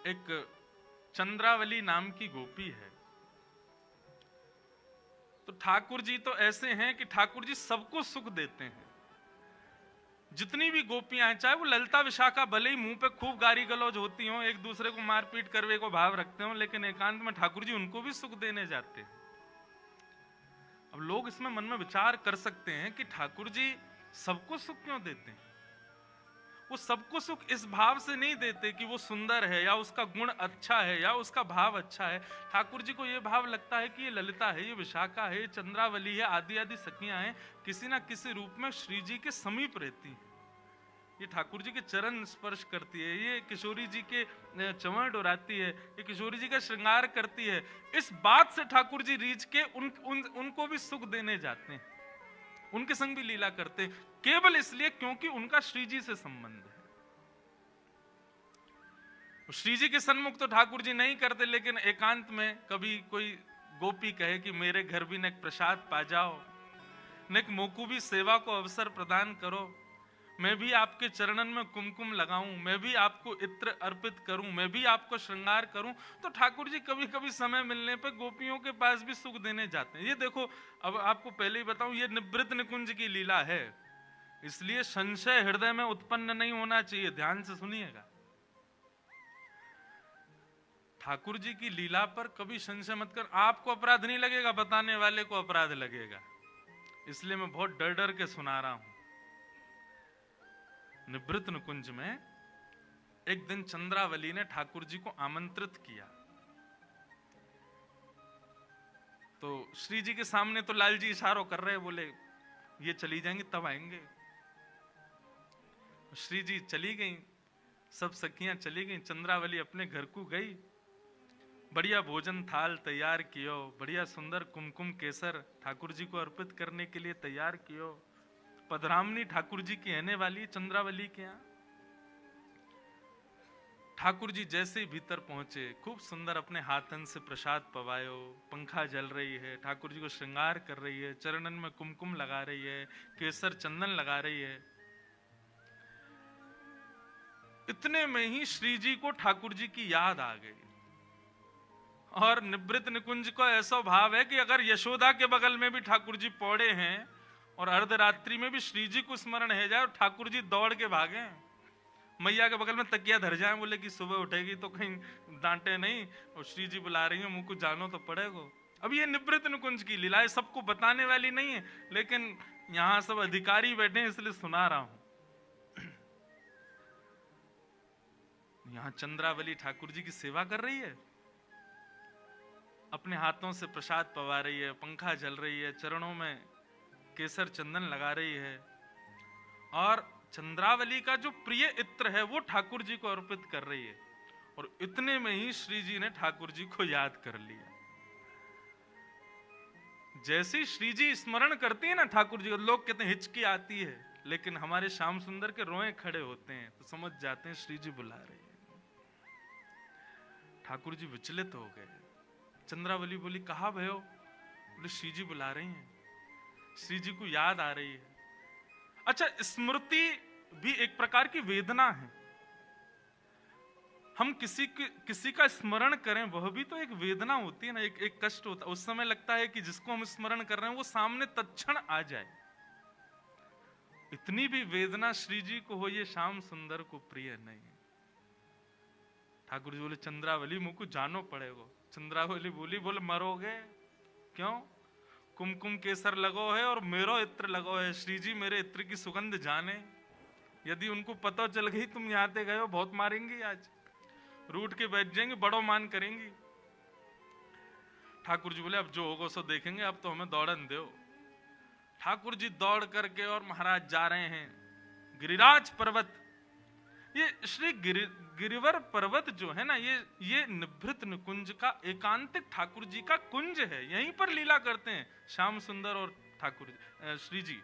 एक चंद्रावली नाम की गोपी है। तो ठाकुर जी तो ऐसे हैं कि ठाकुर जी सबको सुख देते हैं। जितनी भी गोपियां हैं, चाहे वो ललिता विशाखा भले ही मुंह पे खूब गाली गलौज होती हो, एक दूसरे को मारपीट करवे को भाव रखते हो, लेकिन एकांत में ठाकुर जी उनको भी सुख देने जाते हैं। अब लोग इसमें मन में विचार कर सकते हैं कि ठाकुर जी सबको सुख क्यों देते हैं। वो सबको सुख इस भाव से नहीं देते कि वो सुंदर है या उसका गुण अच्छा है या उसका भाव अच्छा है। ठाकुर जी को ये भाव लगता है कि ये ललिता है, ये विशाखा है, ये चंद्रावली है, आदि आदि सखियां हैं, किसी ना किसी रूप में श्री जी के समीप रहती हैं। ये ठाकुर जी के चरण स्पर्श करती है, ये किशोरी जी के चंवर डोराती है, ये किशोरी जी का श्रृंगार करती है। इस बात से ठाकुर जी रीझ के उनको भी सुख देने जाते हैं, उनके संग भी लीला करते हैं, केवल इसलिए क्योंकि उनका श्री जी से संबंध है। श्री जी के सन्मुख तो ठाकुर जी नहीं करते, लेकिन एकांत में कभी कोई गोपी कहे कि मेरे घर भी न एक प्रसाद पा जाओ, न एक मोकू भी सेवा को अवसर प्रदान करो, मैं भी आपके चरणन में कुमकुम लगाऊं, मैं भी आपको इत्र अर्पित करूं, मैं भी आपको श्रृंगार करूं, तो ठाकुर जी कभी कभी समय मिलने पर गोपियों के पास भी सुख देने जाते हैं। ये देखो, अब आपको पहले ही बताऊं, ये निवृत्त निकुंज की लीला है, इसलिए संशय हृदय में उत्पन्न नहीं होना चाहिए। ध्यान से सुनिएगा, ठाकुर जी की लीला पर कभी संशय मत कर। आपको अपराध नहीं लगेगा, बताने वाले को अपराध लगेगा, इसलिए मैं बहुत डर डर के सुना रहा हूं। निवृत्त निकुंज में एक दिन चंद्रावली ने ठाकुर जी को आमंत्रित किया। तो श्री जी के सामने तो लाल जी इशारों कर रहे, बोले ये चली जाएंगे तब आएंगे। श्री जी चली गई, सब सखियां चली गई, चंद्रावली अपने घर को गई। बढ़िया भोजन थाल तैयार कियो, बढ़िया सुंदर कुमकुम केसर ठाकुर जी को अर्पित करने के लिए तैयार कियो। पधरामनी ठाकुर जी की रहने वाली चंद्रावली के यहाँ। ठाकुर जी जैसे ही भीतर पहुंचे, खूब सुंदर अपने हाथन से प्रसाद पवायो, पंखा जल रही है, ठाकुर जी को श्रृंगार कर रही है, चरणन में कुमकुम लगा रही है, केसर चंदन लगा रही है। इतने में ही श्री जी को ठाकुर जी की याद आ गई। और निवृत्त निकुंज को ऐसा भाव है कि अगर यशोदा के बगल में भी ठाकुर जी पौड़े हैं और अर्धरात्रि में भी श्री जी को स्मरण है जाए और ठाकुर जी दौड़ के भागे, मैया के बगल में तकिया धर जाए, बोले कि सुबह उठेगी तो कहीं डांटे नहीं, और श्री जी बुला रही है, मुंह को जानो तो पड़ेगा। अब ये निवृत्त निकुंज की लीला है, सबको बताने वाली नहीं है, लेकिन यहां सब अधिकारी बैठे हैं इसलिए सुना रहा हूं। यहां चंद्रावली ठाकुर जी की सेवा कर रही है, अपने हाथों से प्रसाद पवा रही है, पंखा जल रही है, चरणों में केसर चंदन लगा रही है, और चंद्रावली का जो प्रिय इत्र है वो ठाकुर जी को अर्पित कर रही है। और इतने में ही श्री जी ने ठाकुर जी को याद कर लिया। जैसे श्री जी स्मरण करती है ना ठाकुर जी को, लोग कहते हैं हिचकी आती है, लेकिन हमारे श्याम सुंदर के रोए खड़े होते हैं, तो समझ जाते हैं श्री जी बुला रहे हैं। ठाकुर जी विचलित हो गए। चंद्रावली बोली, कहा भयो? बोले श्री जी बुला रही हैं, श्री जी को याद आ रही है। अच्छा, स्मृति भी एक प्रकार की वेदना है। हम किसी का स्मरण करें, वह भी तो एक वेदना होती है ना, एक कष्ट होता है। उस समय लगता है कि जिसको हम स्मरण कर रहे हैं वो सामने तत्क्षण आ जाए। इतनी भी वेदना श्री जी को हो, ये श्याम सुंदर को प्रिय नहीं। ठाकुर जी बोले, चंद्रावली मुझको जानो पड़ेगा। चंद्रावली बोले मरोगे क्यों? कुमकुम केसर लगो है और मेरो इत्र लगो है, श्री जी मेरे इत्र की सुगंध जाने। यदि उनको पता चल गई तुम यहाँ पे गए हो, बहुत मारेंगी, आज रूठ के बैठ जाएंगे, बड़ो मान करेंगी। ठाकुर जी बोले, अब जो होगा सो देखेंगे, अब तो हमें दौड़न दो। ठाकुर जी दौड़ करके और महाराज जा रहे हैं गिरिराज पर्वत। ये श्री गिरिवर पर्वत जो है ना, ये निवृत्त निकुंज का एकांतिक ठाकुर जी का कुंज है, यहीं पर लीला करते हैं श्याम सुंदर और ठाकुर श्री जी।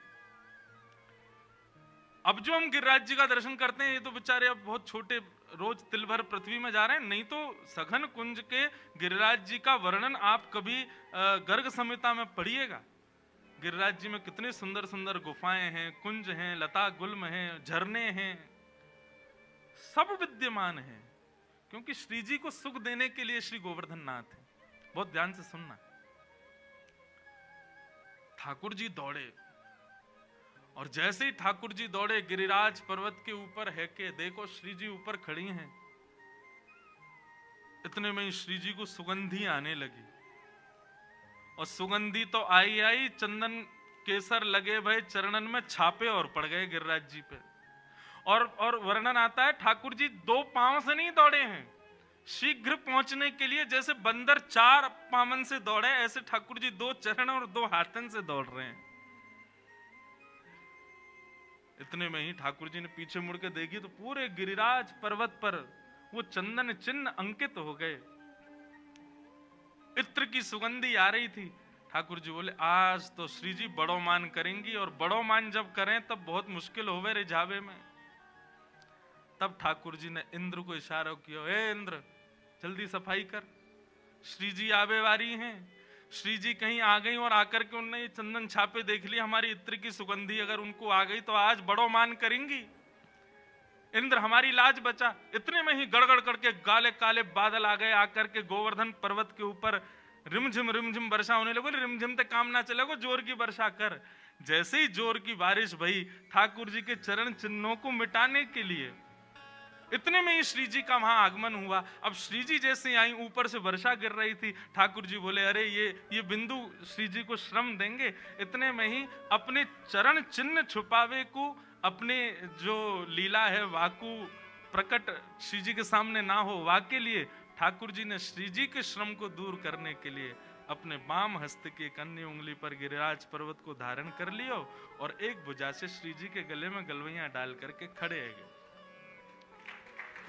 अब जो हम गिरिराज जी का दर्शन करते हैं, ये तो बेचारे अब बहुत छोटे, रोज तिल भर पृथ्वी में जा रहे हैं, नहीं तो सघन कुंज के गिरिराज जी का वर्णन आप कभी गर्ग संहिता में पढ़िएगा। गिरिराज जी में कितने सुंदर सुंदर गुफाएं हैं, कुंज हैं, लता गुल्म हैं, झरने हैं, सब विद्यमान हैं। क्योंकि श्री जी को सुख देने के लिए श्री गोवर्धन नाथ है। बहुत ध्यान से सुनना। ठाकुर जी दौड़े, और जैसे ही ठाकुर जी दौड़े गिरिराज पर्वत के ऊपर है के देखो श्री जी ऊपर खड़ी हैं। इतने में ही श्री जी को सुगंधी आने लगी, और सुगंधी तो आई आई, चंदन केसर लगे भय चरणन में छापे और पड़ गए गिरिराज जी पे। और वर्णन आता है ठाकुर जी 2 पांव से नहीं दौड़े हैं, शीघ्र पहुंचने के लिए जैसे बंदर 4 पावन से दौड़े, ऐसे ठाकुर जी 2 चरण और 2 हाथन से दौड़ रहे हैं। इतने में ही ठाकुर जी ने पीछे मुड़ के देखी तो पूरे गिरिराज पर्वत पर वो चंदन चिन्ह अंकित हो गए। इत्र की सुगंधी आ रही थी। ठाकुर जी बोले आज तो श्री जी बड़ो मान करेंगी, और बड़ो मान जब करें तब बहुत मुश्किल होवे रिझावे में। तब ठाकुर जी ने इंद्र को इशारा किया, हे इंद्र जल्दी सफाई कर, श्री जी आवे वारी हैं। श्री जी कहीं आ गई और आकर के उन्होंने चंदन छापे देख लिया, हमारी इत्र की सुगंधी अगर उनको आ गई तो आज बड़ो मान करेंगी। इंद्र हमारी लाज बचा। इतने में ही गड़गड़ करके काले काले बादल आ गए, आकर के गोवर्धन पर्वत के ऊपर रिमझिम वर्षा होने लगी। रिमझिम तक काम ना चलेगा, जोर की वर्षा कर। जैसे ही जोर की बारिश भई ठाकुर जी के चरण चिन्हों को मिटाने के लिए, इतने में ही श्री जी का वहां आगमन हुआ। अब श्री जी जैसे आई, ऊपर से वर्षा गिर रही थी। ठाकुर जी बोले अरे ये बिंदु श्री जी को श्रम देंगे। इतने में ही अपने चरण चिन्ह छुपावे को, अपने जो लीला है वाकु प्रकट श्री जी के सामने ना हो, वाके लिए ठाकुर जी ने श्री जी के श्रम को दूर करने के लिए अपने बाम हस्त की अन्य उंगली पर गिरिराज पर्वत को धारण कर लियो, और एक भुजा से श्री जी के गले में गलवैया डाल करके खड़े है गए।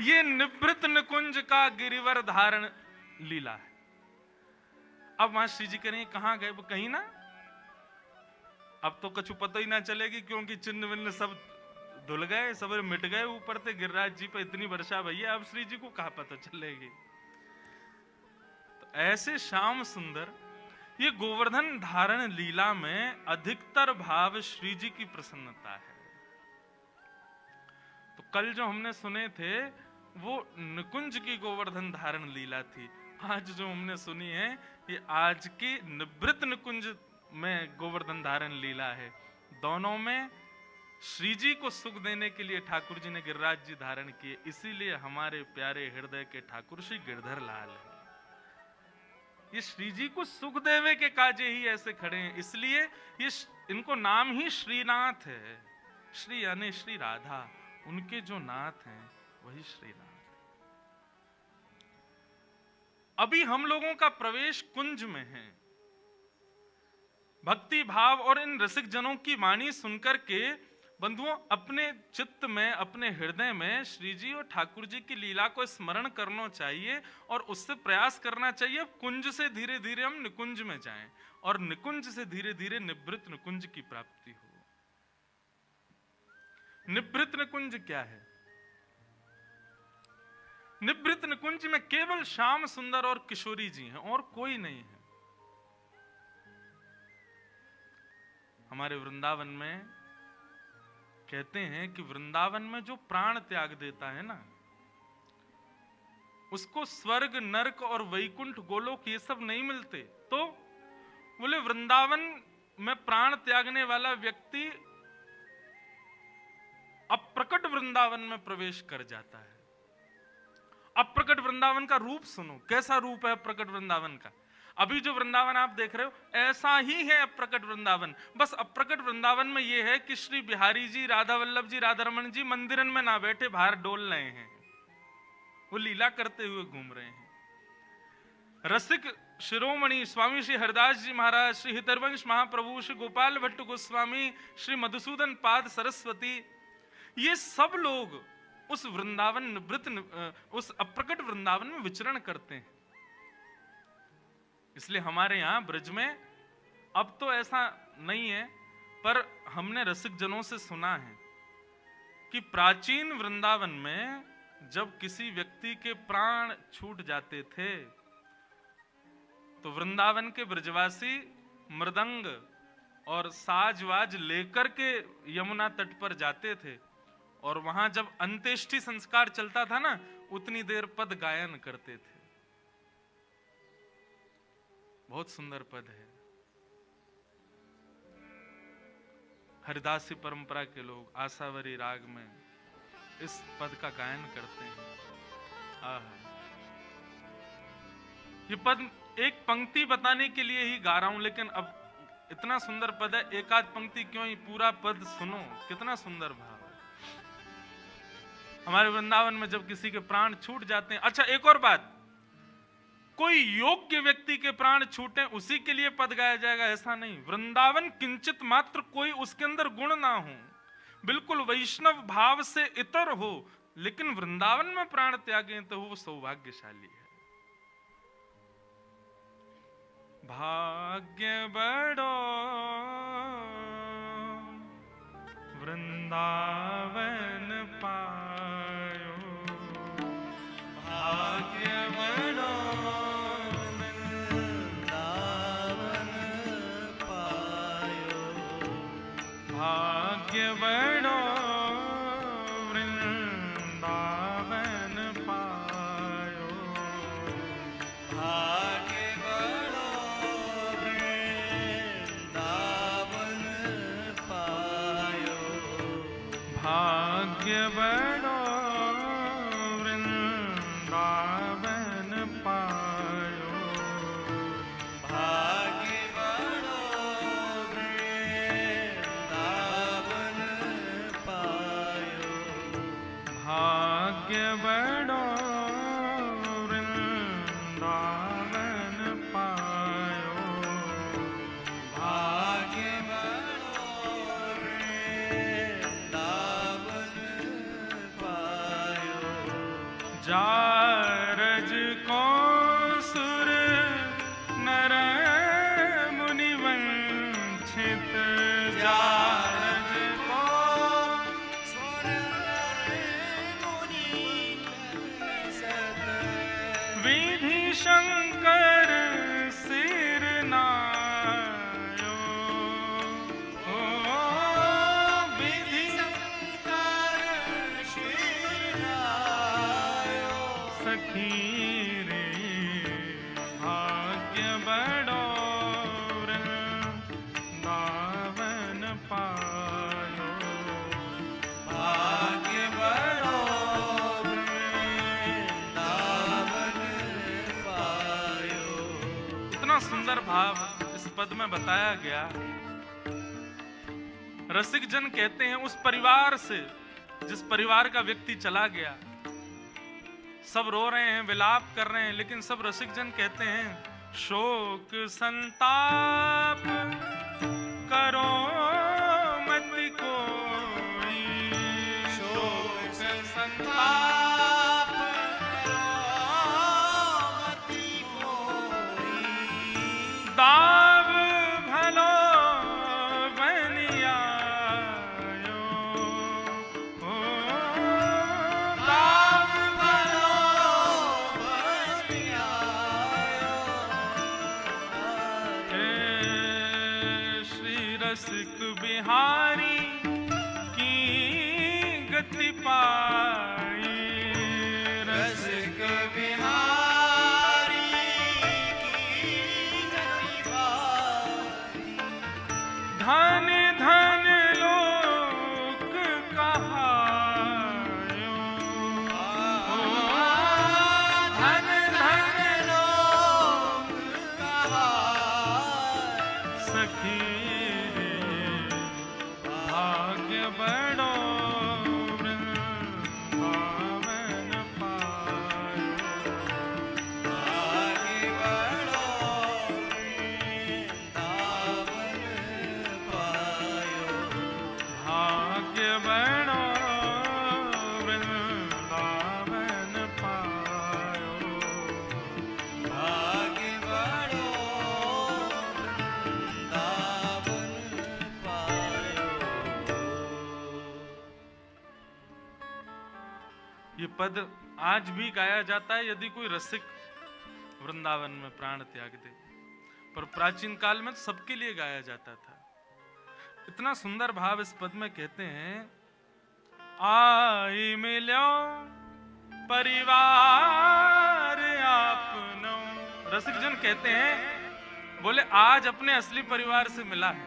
ये निवृत्त निकुंज का गिरिवर धारण लीला है। अब वहां श्री जी करें कहां गए, वो कहीं ना, अब तो कुछ पता ही ना चलेगी, क्योंकि चिन्ह विन्ह सब धुल गए, सब मिट गए ऊपर से गिरिराज जी पे इतनी वर्षा भैया, अब श्री जी को कहां पता चलेगी। तो ऐसे श्याम सुंदर ये गोवर्धन धारण लीला में अधिकतर भाव श्री जी की प्रसन्नता है। तो कल जो हमने सुने थे वो निकुंज की गोवर्धन धारण लीला थी। आज जो हमने सुनी है ये आज की निवृत्त निकुंज में गोवर्धन धारण लीला है। दोनों में श्री जी को सुख देने के लिए ठाकुर जी ने गिरिराज जी धारण किए, इसीलिए हमारे प्यारे हृदय के ठाकुर श्री गिरधर लाल है। ये श्री जी को सुख देवे के काजे ही ऐसे खड़े हैं, इसलिए ये इनको नाम ही श्रीनाथ है। श्री यानी श्री राधा, उनके जो नाथ हैं वही श्रीनाथ। अभी हम लोगों का प्रवेश कुंज में है। भक्ति भाव और इन रसिक जनों की वाणी सुनकर के बंधुओं अपने चित्त में, अपने हृदय में श्री जी और ठाकुर जी की लीला को स्मरण करना चाहिए, और उससे प्रयास करना चाहिए कुंज से धीरे धीरे हम निकुंज में जाएं, और निकुंज से धीरे धीरे निवृत्त निकुंज की प्राप्ति हो। निवृत्त निकुंज क्या है? निवृत्त निकुंज में केवल श्याम सुंदर और किशोरी जी हैं, और कोई नहीं है। हमारे वृंदावन में कहते हैं कि वृंदावन में जो प्राण त्याग देता है ना, उसको स्वर्ग नरक और वैकुंठ गोलोक ये सब नहीं मिलते। तो बोले वृंदावन में प्राण त्यागने वाला व्यक्ति अप्रकट वृंदावन में प्रवेश कर जाता है। अप्रकट वृंदावन का रूप सुनो, कैसा रूप है अप्रकट वृंदावन का। अभी जो वृंदावन आप देख रहे हो ऐसा ही है अप्रकट वृंदावन। बस अप्रकट वृंदावन में यह है कि श्री बिहारी जी, राधा वल्लभ जी, राधा रमन जी मंदिरन में ना बैठे बाहर डोल रहे हैं, वो लीला करते हुए घूम रहे हैं। रसिक शिरोमणि स्वामी श्री हरदास जी महाराज, श्री हितरवंश महाप्रभु, श्री गोपाल भट्ट गोस्वामी, श्री मधुसूदन पाद सरस्वती, ये सब लोग उस वृंदावन निवृत्त उस अप्रकट वृंदावन में विचरण करते हैं। इसलिए हमारे यहां ब्रज में अब तो ऐसा नहीं है, पर हमने रसिक जनों से सुना है कि प्राचीन वृंदावन में जब किसी व्यक्ति के प्राण छूट जाते थे तो वृंदावन के ब्रजवासी मृदंग और साजवाज लेकर के यमुना तट पर जाते थे, और वहां जब अंत्येष्टि संस्कार चलता था ना, उतनी देर पद गायन करते थे। बहुत सुंदर पद है। हरिदासी परंपरा के लोग आशावरी राग में इस पद का गायन करते हैं। ये पद एक पंक्ति बताने के लिए ही गा रहा हूं, लेकिन अब इतना सुंदर पद है, एक आध पंक्ति क्यों, ही पूरा पद सुनो, कितना सुंदर भाव है। हमारे वृंदावन में जब किसी के प्राण छूट जाते हैं, अच्छा एक और बात, कोई योग्य व्यक्ति के प्राण छूटे उसी के लिए पद गाया जाएगा ऐसा नहीं। वृंदावन किंचित मात्र कोई उसके अंदर गुण ना हो, बिल्कुल वैष्णव भाव से इतर हो, लेकिन वृंदावन में प्राण त्यागे तो वो सौभाग्यशाली है। भाग्य बड़ो वृंदावन पायो, भाग्य बड़ो वृंदावन पायो, भाग्य बड़ो वृंदावन पायो, भाग्य बड़ो वृंदावन पायो, भाग्य बड़ो वृंदावन पायो, भाग्य बड़ो वृंदावन पायो, भाग्य बड़ो वृंदावन पायो, भाग्य बड़ो वृंदावन पायो। जारज को सुर नर मुनि वंचित, जारज को सुर नर मुनि वंचित, विधि शंकर सिर नायो, ओ विधि शंकर सिर नायो, सखी रे भाग्य बड़ो वृंदावन पायो, भाग्य बड़ो वृंदावन पायो। इतना सुंदर भाव इस पद में बताया गया। रसिक जन कहते हैं उस परिवार से जिस परिवार का व्यक्ति चला गया, सब रो रहे हैं, विलाप कर रहे हैं, लेकिन सब रसिक जन कहते हैं शोक संताप करो मत कोई, शोक संताप करो मत कोई, दाव भलो बनियायो, ओ दाव भलो बनियायो, हे श्री रसिक बिहारी की गति पाई, रसिक बिहारी की गति पाई, धन धन लोक कहायो, ओ धन धन लोक कहायो, सखी रे भाग्य बड़ो वृंदावन पायो, भाग्य बड़ो वृंदावन पायो, भाग्य बड़ो वृंदावन पायो, भाग्य बड़ो वृंदावन पायो। ये पद आज भी गाया जाता है यदि कोई रसिक वृंदावन में प्राण त्याग दे, पर प्राचीन काल में तो सबके लिए गाया जाता था। इतना सुंदर भाव इस पद में कहते हैं, आई मिलो परिवार आपनो। रसिक जन कहते हैं, बोले आज अपने असली परिवार से मिला है।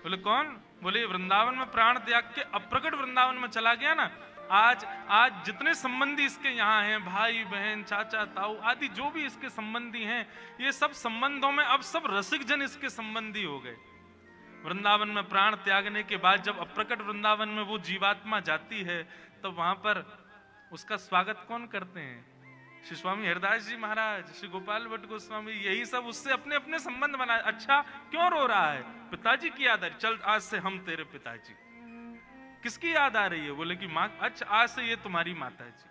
बोले कौन? बोले वृंदावन में प्राण त्याग के अप्रकट वृंदावन में चला गया ना, आज जितने संबंधी इसके यहाँ हैं, भाई बहन चाचा ताऊ आदि जो भी इसके संबंधी हैं, ये सब संबंधों में अब सब रसिक जन इसके संबंधी हो गए। वृंदावन में प्राण त्यागने के बाद जब अप्रकट वृंदावन में वो जीवात्मा जाती है, तो वहां पर उसका स्वागत कौन करते हैं? श्री स्वामी हरिदास जी महाराज, श्री गोपाल भट्ट गोस्वामी, यही सब उससे अपने अपने संबंध बनाए। अच्छा क्यों रो रहा है? पिताजी की याद आ रही, चल आज से हम तेरे पिताजी। किसकी याद आ रही है? बोले कि माँ। अच्छा आज से ये तुम्हारी माता जी।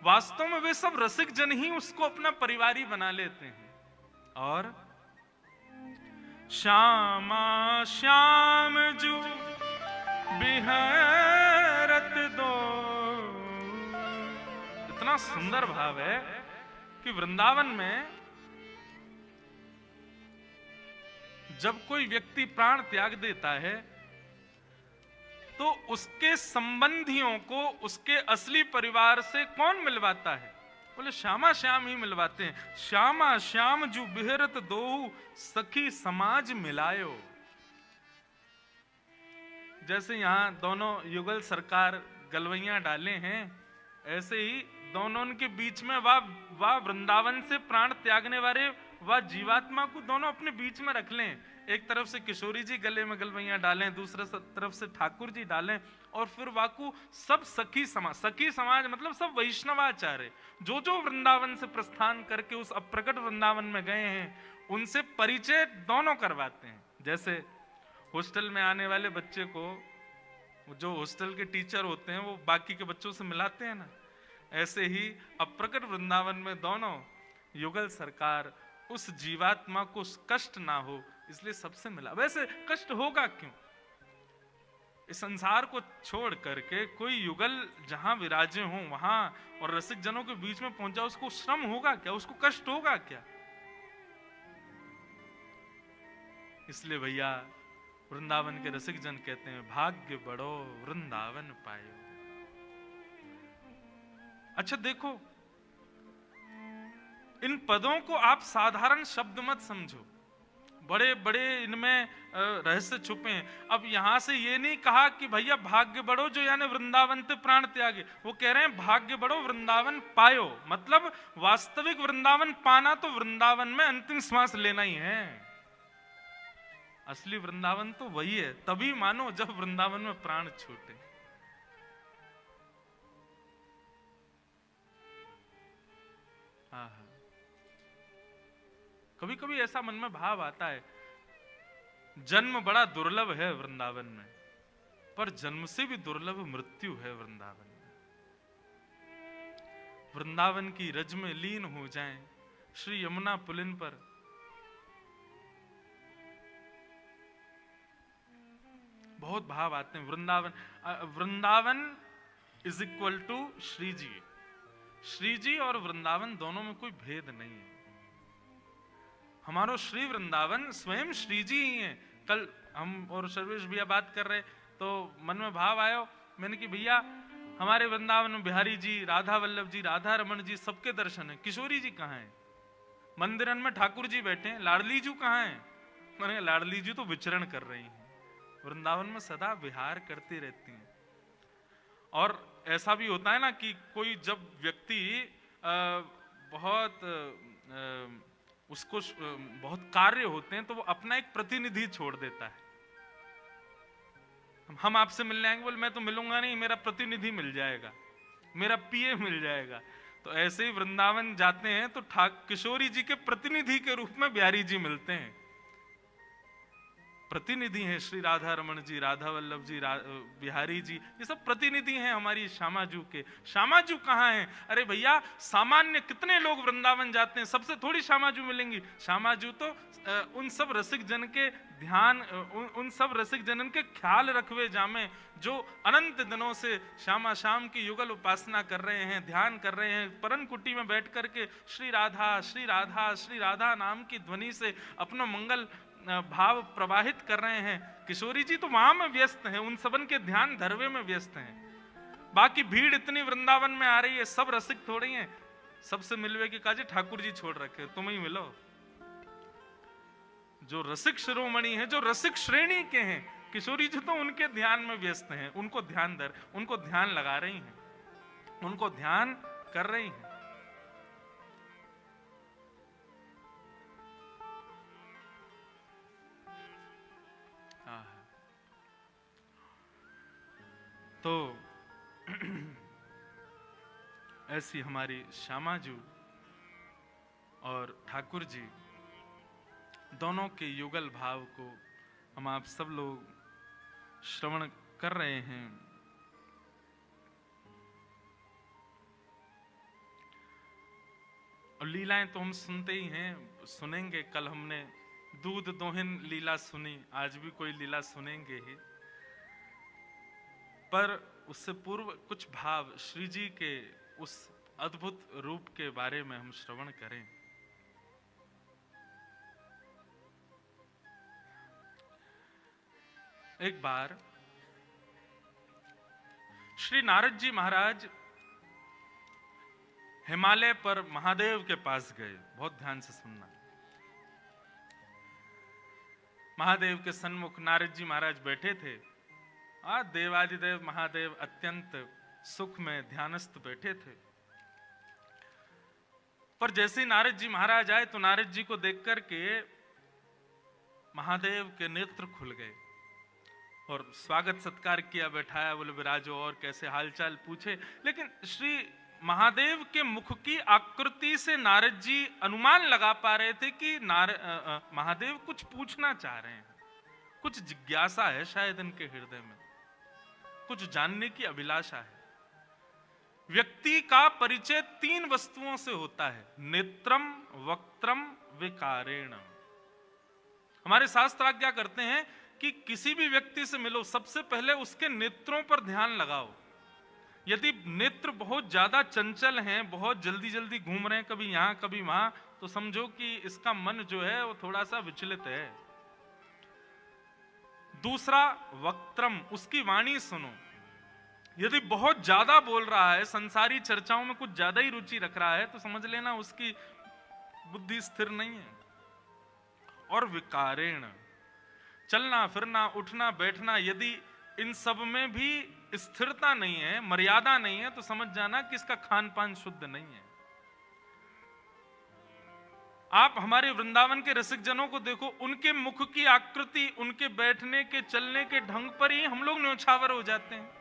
वास्तव में वे सब रसिक जन ही उसको अपना परिवारी बना लेते हैं। और श्यामा श्याम जो बिहरत दो, इतना सुंदर भाव है कि वृंदावन में जब कोई व्यक्ति प्राण त्याग देता है तो उसके संबंधियों को उसके असली परिवार से कौन मिलवाता है? बोले श्यामा श्याम ही मिलवाते हैं। श्यामा श्याम जो बिहरत दो, सखी समाज मिलायो। जैसे यहां दोनों युगल सरकार गलवैया डाले हैं, ऐसे ही दोनों के बीच में वाह वृंदावन से प्राण त्यागने वाले वह जीवात्मा को दोनों अपने बीच में रख लें। एक तरफ से किशोरी जी गले में गलवैया डालें, दूसरे तरफ से ठाकुर जी डालें, और फिर वाकू सब सखी समाज मतलब सब वैष्णवाचार्य जो जो वृंदावन से प्रस्थान करके उस अप्रकट वृंदावन में गए हैं, उनसे परिचय दोनों करवाते हैं। जैसे हॉस्टल में आने वाले बच्चे को जो हॉस्टल के टीचर होते हैं वो बाकी के बच्चों से मिलाते हैं ना, ऐसे ही अप्रकट वृंदावन में दोनों युगल सरकार उस जीवात्मा को कष्ट ना हो इसलिए सबसे मिला। वैसे कष्ट होगा क्यों? इस संसार को छोड़ करके कोई युगल जहां विराजे हो वहां और रसिक जनों के बीच में पहुंचा, उसको श्रम होगा क्या? उसको कष्ट होगा क्या? इसलिए भैया वृंदावन के रसिक जन कहते हैं, भाग्य बढ़ो वृंदावन पायो। अच्छा देखो, इन पदों को आप साधारण शब्द मत समझो, बड़े बड़े इनमें रहस्य छुपे हैं। अब यहां से ये नहीं कहा कि भैया भाग्य बढ़ो जो यानी वृंदावन से प्राण त्यागे, वो कह रहे हैं भाग्य बढ़ो वृंदावन पायो, मतलब वास्तविक वृंदावन पाना तो वृंदावन में अंतिम श्वास लेना ही है। असली वृंदावन तो वही है, तभी मानो जब वृंदावन में प्राण छूटे। कभी कभी ऐसा मन में भाव आता है, जन्म बड़ा दुर्लभ है वृंदावन में, पर जन्म से भी दुर्लभ मृत्यु है वृंदावन में। वृंदावन की रज में लीन हो जाएं, श्री यमुना पुलिन पर बहुत भाव आते हैं। Vrindavan is equal to Shri ji. Shri ji और वृंदावन दोनों में कोई भेद नहीं है। हमारो श्री वृंदावन स्वयं श्री जी ही है। कल हम और सर्वेश भैया बात कर रहे तो मन में भाव आयो, मैंने कि भैया हमारे वृंदावन में बिहारी जी, राधा वल्लभ जी, राधा रमन जी सबके दर्शन है, किशोरी जी कहाँ हैं? मंदिरन में ठाकुर जी बैठे हैं, लाडली जी कहाँ हैं? मैंने लाडली जी तो विचरण कर रही हैं, वृंदावन में सदा विहार करती रहती हैं। और ऐसा भी होता है ना कि कोई जब व्यक्ति उसको बहुत कार्य होते हैं तो वो अपना एक प्रतिनिधि छोड़ देता है। हम आपसे मिलने आएंगे, बोले मैं तो मिलूंगा नहीं, मेरा प्रतिनिधि मिल जाएगा, मेरा पीए मिल जाएगा। तो ऐसे ही वृंदावन जाते हैं तो किशोरी जी के प्रतिनिधि के रूप में बिहारी जी मिलते हैं। प्रतिनिधि हैं श्री राधा रमन जी, राधा वल्लभ जी, बिहारी जी, ये सब प्रतिनिधि हैं हमारी श्यामाजू के। श्यामाजू कहाँ हैं? अरे भैया सामान्य कितने लोग वृंदावन जाते हैं, सबसे थोड़ी श्यामाजू मिलेंगी। श्यामाजू तो उन सब रसिक जन के ध्यान, उन सब रसिक जनन के ख्याल रखवे जामे जो अनंत दिनों से श्यामा श्याम की युगल उपासना कर रहे हैं, ध्यान कर रहे हैं, परन कुटी में बैठ करके श्री राधा श्री राधा श्री राधा नाम की ध्वनि से अपना मंगल भाव प्रवाहित कर रहे हैं। किशोरी जी तो वहां में व्यस्त हैं, उन सबन के ध्यान धरवे में व्यस्त हैं। बाकी भीड़ इतनी वृंदावन में आ रही है, सब रसिक थोड़ी हैं। सबसे मिलवे की काजी ठाकुर जी छोड़ रखे, तुम ही मिलो। जो रसिक शिरोमणि है, जो रसिक श्रेणी के हैं, किशोरी जी तो उनके ध्यान में व्यस्त हैं, उनको ध्यान लगा रही हैं, उनको ध्यान कर रही हैं। तो ऐसी हमारी श्यामा जी और ठाकुर जी दोनों के युगल भाव को हम आप सब लोग श्रवण कर रहे हैं। और लीलाएं तो हम सुनते ही हैं, सुनेंगे। कल हमने दूध दोहिन लीला सुनी, आज भी कोई लीला सुनेंगे ही। पर उससे पूर्व कुछ भाव श्री जी के उस अद्भुत रूप के बारे में हम श्रवण करें। एक बार श्री नारद जी महाराज हिमालय पर महादेव के पास गए। बहुत ध्यान से सुनना। महादेव के सन्मुख नारद जी महाराज बैठे थे। देवादिदेव महादेव अत्यंत सुख में ध्यानस्थ बैठे थे। पर जैसे ही नारद जी महाराज आए तो नारद जी को देख करके महादेव के नेत्र खुल गए और स्वागत सत्कार किया, बैठाया, बोले विराजो और कैसे हालचाल पूछे। लेकिन श्री महादेव के मुख की आकृति से नारद जी अनुमान लगा पा रहे थे कि महादेव कुछ पूछना चाह रहे हैं, कुछ जिज्ञासा है शायद इनके हृदय में, कुछ जानने की अभिलाषा है। व्यक्ति का परिचय 3 वस्तुओं से होता है, नेत्रम, वक्त्रम, विकारेण। हमारे शास्त्र आज्ञा करते हैं कि किसी भी व्यक्ति से मिलो, सबसे पहले उसके नेत्रों पर ध्यान लगाओ। यदि नेत्र बहुत ज्यादा चंचल हैं, बहुत जल्दी जल्दी घूम रहे हैं, कभी यहां कभी वहां, तो समझो कि इसका मन जो है वो थोड़ा सा विचलित है। दूसरा वक्त्रम, उसकी वाणी सुनो। यदि बहुत ज्यादा बोल रहा है, संसारी चर्चाओं में कुछ ज्यादा ही रुचि रख रहा है, तो समझ लेना उसकी बुद्धि स्थिर नहीं है। और विकारेण, चलना फिरना, उठना बैठना, यदि इन सब में भी स्थिरता नहीं है, मर्यादा नहीं है, तो समझ जाना कि इसका खान पान शुद्ध नहीं है। आप हमारे वृंदावन के रसिक जनों को देखो, उनके मुख की आकृति, उनके बैठने के चलने के ढंग पर ही हम लोग न्योछावर हो जाते हैं।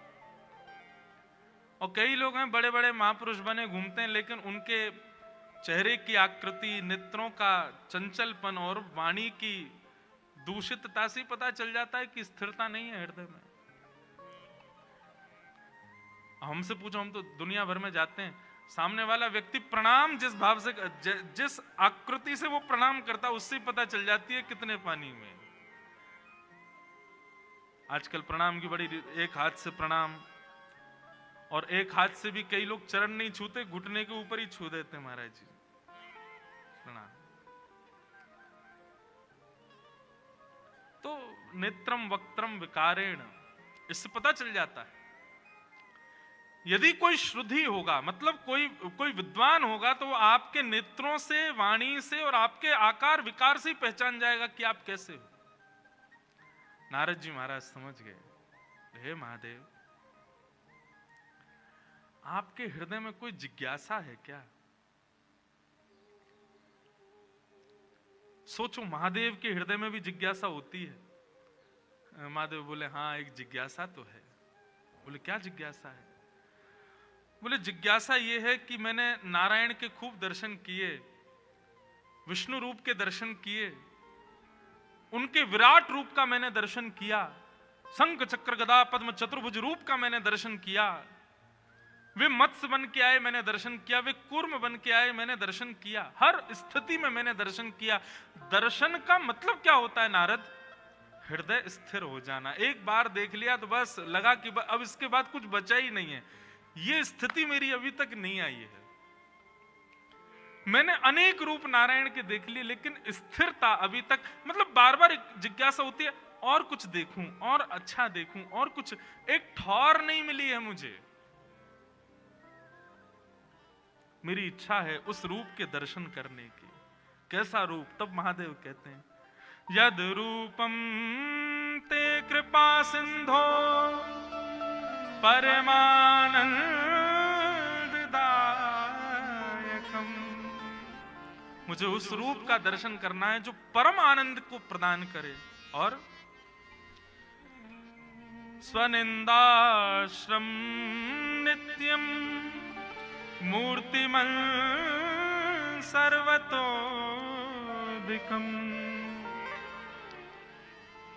और कई लोग हैं बड़े बड़े महापुरुष बने घूमते हैं, लेकिन उनके चेहरे की आकृति, नेत्रों का चंचलपन और वाणी की दूषितता से पता चल जाता है कि स्थिरता नहीं है हृदय में। हमसे पूछो, हम तो दुनिया भर में जाते हैं, सामने वाला व्यक्ति प्रणाम जिस भाव से, जिस आकृति से वो प्रणाम करता है, उससे पता चल जाती है कितने पानी में। आजकल प्रणाम की बड़ी, एक हाथ से प्रणाम, और एक हाथ से भी कई लोग चरण नहीं छूते, घुटने के ऊपर ही छू देते महाराज जी प्रणाम। तो नेत्रम वक्त्रम विकारेण, इससे पता चल जाता है। यदि कोई श्रुद्धि होगा, मतलब कोई विद्वान होगा, तो वो आपके नेत्रों से, वाणी से और आपके आकार विकार से ही पहचान जाएगा कि आप कैसे हो। नारद जी महाराज समझ गए, हे महादेव, आपके हृदय में कोई जिज्ञासा है क्या? सोचो, महादेव के हृदय में भी जिज्ञासा होती है। महादेव बोले, हाँ एक जिज्ञासा तो है। बोले, क्या जिज्ञासा है? बोले, जिज्ञासा ये है कि मैंने नारायण के खूब दर्शन किए, विष्णु रूप के दर्शन किए, उनके विराट रूप का मैंने दर्शन किया, शंख चक्र गदा पद्म चतुर्भुज रूप का मैंने दर्शन किया, वे मत्स्य बन के आए मैंने दर्शन किया, वे कूर्म बन के आए मैंने दर्शन किया, हर स्थिति में मैंने दर्शन किया। दर्शन का मतलब क्या होता है नारद? हृदय स्थिर हो जाना। एक बार देख लिया तो बस लगा कि अब इसके बाद कुछ बचा ही नहीं है। ये स्थिति मेरी अभी तक नहीं आई है। मैंने अनेक रूप नारायण के देख लिए, लेकिन स्थिरता अभी तक, मतलब बार बार जिज्ञासा होती है, और कुछ देखूं, और अच्छा देखूं, और कुछ, एक ठौर नहीं मिली है मुझे। मेरी इच्छा है उस रूप के दर्शन करने की। कैसा रूप? तब महादेव कहते हैं यद रूपम ते कृपा सिंधो परमानंददायकम। मुझे उस रूप का दर्शन करना है जो परम आनंद को प्रदान करे और स्वनिंदाश्रम नित्यम मूर्तिमन सर्वतोदिकम।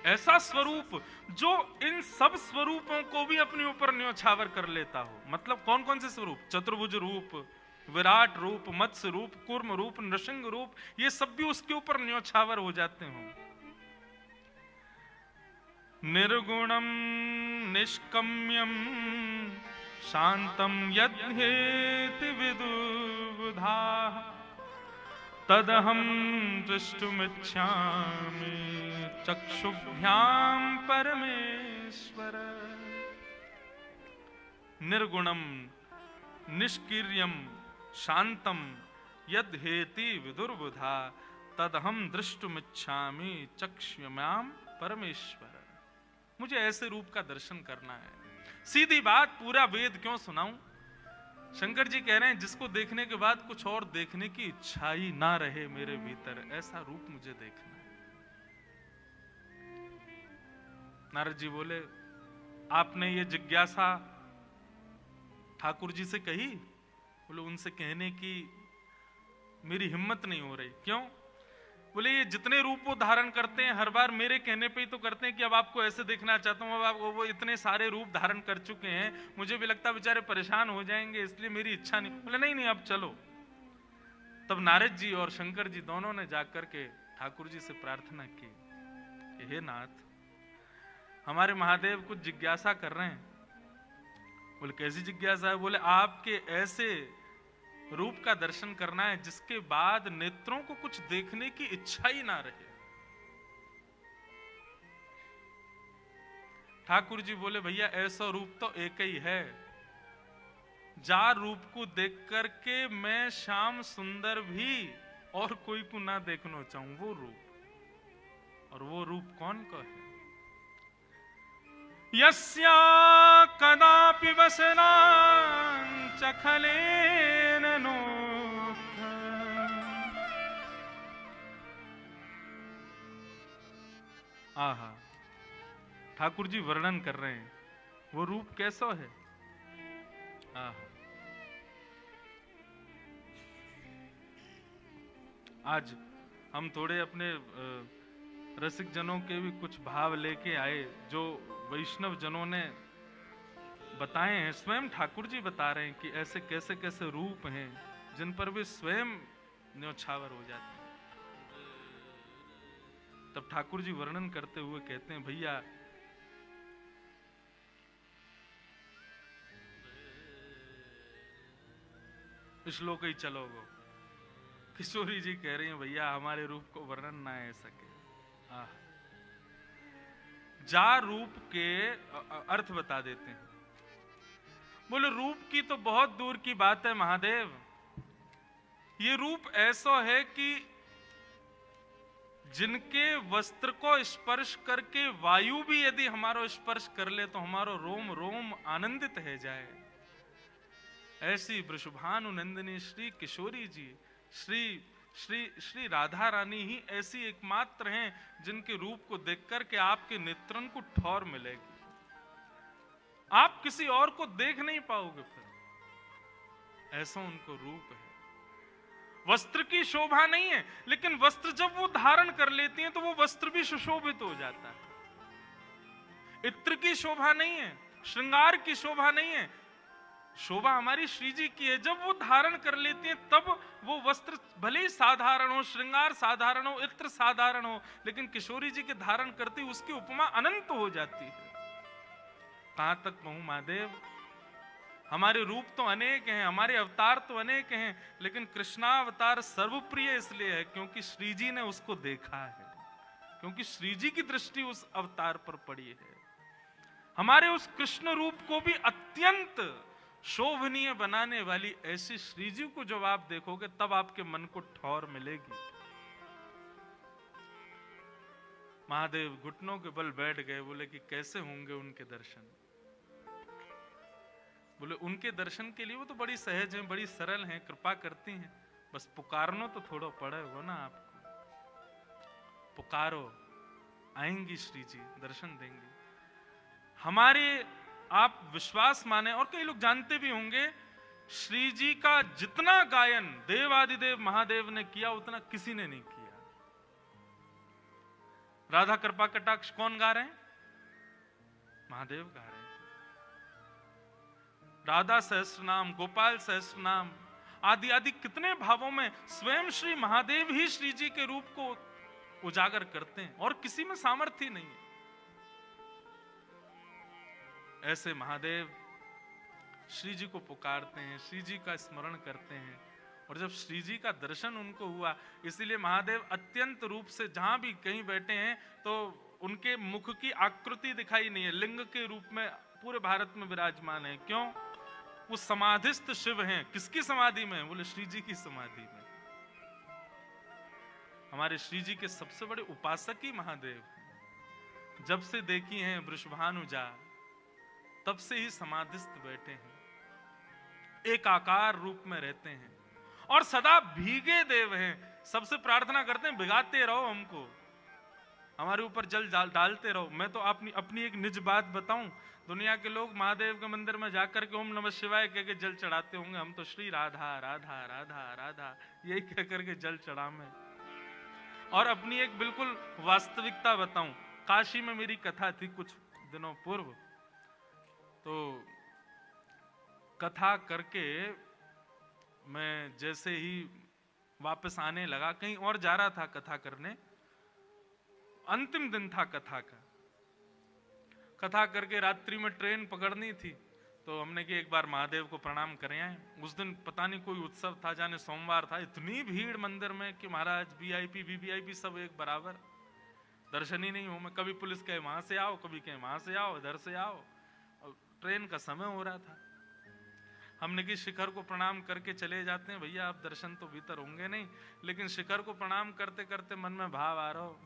ऐसा स्वरूप जो इन सब स्वरूपों को भी अपने ऊपर न्योछावर कर लेता हो। मतलब कौन कौन से स्वरूप? चतुर्भुज रूप, विराट रूप, मत्स्य रूप, कूर्म रूप, नृसिंह रूप, ये सब भी उसके ऊपर न्योछावर हो जाते हो। निर्गुणम निष्कम्यम शांतम यद्हेति विदुबुधा तदहं दृष्टुमिच्छामि चक्षुभ्याम परमेश्वर। निर्गुणम निष्क्रियम शांतम यद्हेति विदुर्बुधा तदहं दृष्टुमिच्छामि चक्षुभ्याम परमेश्वर। मुझे ऐसे रूप का दर्शन करना है। सीधी बात, पूरा वेद क्यों सुनाऊं? शंकर जी कह रहे हैं जिसको देखने के बाद कुछ और देखने की इच्छा ही ना रहे मेरे भीतर, ऐसा रूप मुझे देखना है। नारद जी बोले आपने ये जिज्ञासा ठाकुर जी से कही? बोले उनसे कहने की मेरी हिम्मत नहीं हो रही। क्यों? बोले ये जितने रूप वो धारण करते हैं हर बार मेरे कहने पे ही तो करते हैं कि अब आपको ऐसे देखना चाहता हूं। अब आप वो इतने सारे रूप धारण कर चुके हैं, मुझे भी लगता बेचारे परेशान हो जाएंगे, इसलिए मेरी इच्छा नहीं। बोले नहीं नहीं अब चलो। तब नारद जी और शंकर जी दोनों ने जाकर के ठाकुर जी से प्रार्थना की, हे नाथ हमारे महादेव कुछ जिज्ञासा कर रहे हैं। बोले कैसी जिज्ञासा है? बोले आपके ऐसे रूप का दर्शन करना है जिसके बाद नेत्रों को कुछ देखने की इच्छा ही ना रहे। ठाकुर जी बोले भैया ऐसा रूप तो एक ही है, जार रूप को देख करके मैं श्याम सुंदर भी और कोई को ना देखना चाहूं, वो रूप। और वो रूप कौन का है? यस्या कदापि वसना चखलेन नोत्थ। आहा, ठाकुर जी वर्णन कर रहे हैं वो रूप कैसा है। आहा, आज हम थोड़े अपने रसिक जनों के भी कुछ भाव लेके आए जो वैष्णव जनों ने बताए हैं। स्वयं ठाकुर जी बता रहे हैं कि ऐसे कैसे कैसे रूप हैं जिन पर वे स्वयं न्योछावर हो जाते हैं। तब ठाकुर जी वर्णन करते हुए कहते हैं भैया श्लोक ही चलोगो। किशोरी जी कह रही हैं भैया हमारे रूप को वर्णन ना है सके। जा रूप के अर्थ बता देते हैं। बोले रूप की तो बहुत दूर की बात है महादेव, ये रूप ऐसा है कि जिनके वस्त्र को स्पर्श करके वायु भी यदि हमारा स्पर्श कर ले तो हमारा रोम रोम आनंदित है जाए। ऐसी वृषभानु नंदिनी श्री किशोरी जी, श्री श्री श्री राधा रानी ही ऐसी एकमात्र हैं जिनके रूप को देखकर के आपके नेत्रन को ठौर मिलेगी। आप किसी और को देख नहीं पाओगे फिर, ऐसा उनको रूप है। वस्त्र की शोभा नहीं है, लेकिन वस्त्र जब वो धारण कर लेती हैं तो वो वस्त्र भी सुशोभित हो जाता है। इत्र की शोभा नहीं है, श्रृंगार की शोभा नहीं है, शोभा हमारी श्री जी की है। जब वो धारण कर लेती हैं तब वो वस्त्र भले ही साधारण हो, श्रृंगार साधारण हो, इत्र साधारण हो, लेकिन किशोरी जी के धारण करती उसकी उपमा अनंत हो जाती है। कहां तक कहूं महादेव, हमारे रूप तो अनेक हैं, हमारे अवतार तो अनेक हैं, लेकिन कृष्णावतार सर्वप्रिय इसलिए है क्योंकि श्री जी ने उसको देखा है, क्योंकि श्री जी की दृष्टि उस अवतार पर पड़ी है। हमारे उस कृष्ण रूप को भी अत्यंत शोभनीय बनाने वाली ऐसी श्री जी को जब आप देखोगे तब आपके मन को ठौर मिलेगी। महादेव घुटनों के बल बैठ गए, बोले कि कैसे होंगे उनके दर्शन। बोले उनके दर्शन के लिए वो तो बड़ी सहज हैं, बड़ी सरल हैं, कृपा करती हैं, बस पुकारनो तो थोड़ा पड़े हो ना आपको। पुकारो, आएंगी श्री जी, दर्शन देंगी। हमारे आप विश्वास माने, और कई लोग जानते भी होंगे, श्री जी का जितना गायन देवादिदेव महादेव ने किया उतना किसी ने नहीं किया। राधा कृपा कटाक्ष कौन गा रहे हैं? महादेव गा रहे हैं। राधा सहस्त्रनाम, गोपाल सहस्त्रनाम आदि आदि कितने भावों में स्वयं श्री महादेव ही श्री जी के रूप को उजागर करते हैं और किसी में सामर्थ्य नहीं है। ऐसे महादेव श्री जी को पुकारते हैं, श्री जी का स्मरण करते हैं, और जब श्री जी का दर्शन उनको हुआ, इसीलिए महादेव अत्यंत रूप से जहां भी कहीं बैठे हैं तो उनके मुख की आकृति दिखाई नहीं है, लिंग के रूप में पूरे भारत में विराजमान है। क्यों? वो समाधिस्थ शिव हैं। किसकी समाधि में? बोले श्री जी की समाधि में। हमारे श्री जी के सबसे बड़े उपासक ही महादेव हैं। जब से देखी हैं वृषभानुजा तब से ही समाधिस्थ बैठे हैं, एक आकार रूप में रहते हैं और सदा भीगे देव हैं। सबसे प्रार्थना करते हैं भिगाते रहो हमको, हमारे ऊपर जल डालते रहो। मैं तो अपनी एक निज बात बताऊं, दुनिया के लोग महादेव के मंदिर में जाकर के ओम नमः शिवाय कह के जल चढ़ाते होंगे, हम तो श्री राधा राधा राधा राधा यही कह करके जल चढ़ा में। और अपनी एक बिल्कुल वास्तविकता बताऊं, काशी में मेरी कथा थी कुछ दिनों पूर्व, तो कथा करके मैं जैसे ही वापस आने लगा, कहीं और जा रहा था कथा करने, अंतिम दिन था कथा का, कथा करके रात्रि में ट्रेन पकड़नी थी, तो हमने कि एक बार महादेव को प्रणाम करें आए। उस दिन पता नहीं कोई उत्सव था, जाने सोमवार था, इतनी भीड़ मंदिर में कि महाराज वीआईपी वीवीआईपी सब एक बराबर, दर्शन ही नहीं हो। मैं कभी पुलिस कहे वहां से आओ, कभी कहे वहां से आओ, इधर से आओ, और ट्रेन का समय हो रहा था। हमने कि शिखर को प्रणाम करके चले जाते हैं, भैया आप दर्शन तो भीतर होंगे नहीं, लेकिन शिखर को प्रणाम करते करते मन में भाव आ रहा हो,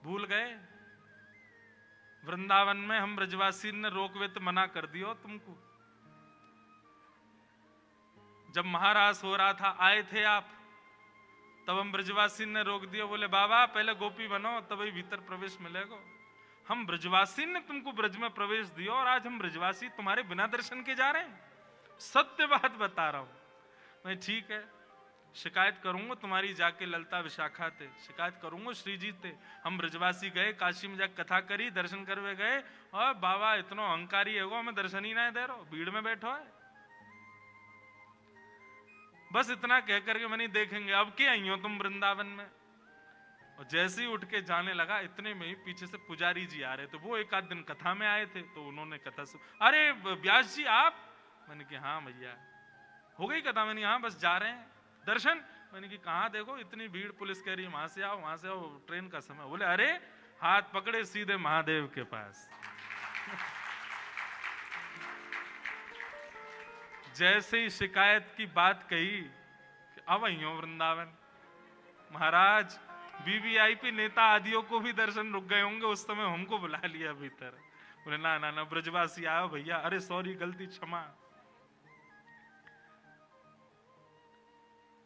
भूल गए वृंदावन में हम ब्रजवासी ने रोकवे तो मना कर दियो तुमको। जब महारास हो रहा था आए थे आप, तब हम ब्रजवासी ने रोक दिया, बोले बाबा पहले गोपी बनो तभी भीतर प्रवेश मिलेगा। हम ब्रजवासी ने तुमको ब्रज में प्रवेश दिया और आज हम ब्रजवासी तुम्हारे बिना दर्शन के जा रहे हैं। सत्य बात बता रहा हूं मैं। ठीक है, शिकायत करूंगा तुम्हारी, जाके ललता विशाखा थे शिकायत करूंगा, श्री जी थे। हम ब्रजवासी गए, काशी में जाकर कथा करी, दर्शन करवे गए, और बाबा इतना अहंकारी है वो, हमें दर्शन ही ना दे रहा, भीड़ में बैठो है। बस इतना कह करके मैंने देखेंगे अब क्या आई हो तुम वृंदावन में। और जैसे ही उठ के जाने लगा, इतने में ही पीछे से पुजारी जी आ रहे थे, वो एक आध दिन कथा में आए थे, तो उन्होंने कथा अरे व्यास जी आप? मैंने कि हाँ भैया हो गई कथा। मैंने हाँ बस जा रहे हैं दर्शन। मैंने कि कहाँ, देखो इतनी भीड़, पुलिस कह रही है वहां से आओ वहां से आओ, ट्रेन का समय। बोले अरे हाथ पकड़े सीधे महादेव के पास। जैसे ही शिकायत की बात कही, अब आई हो वृंदावन, महाराज वीवीआईपी नेता आदियों को भी दर्शन रुक गए होंगे, उस समय हमको बुला लिया भीतर। बोले ना ना ना ब्रजवासी आओ भैया, अरे सॉरी गलती क्षमा।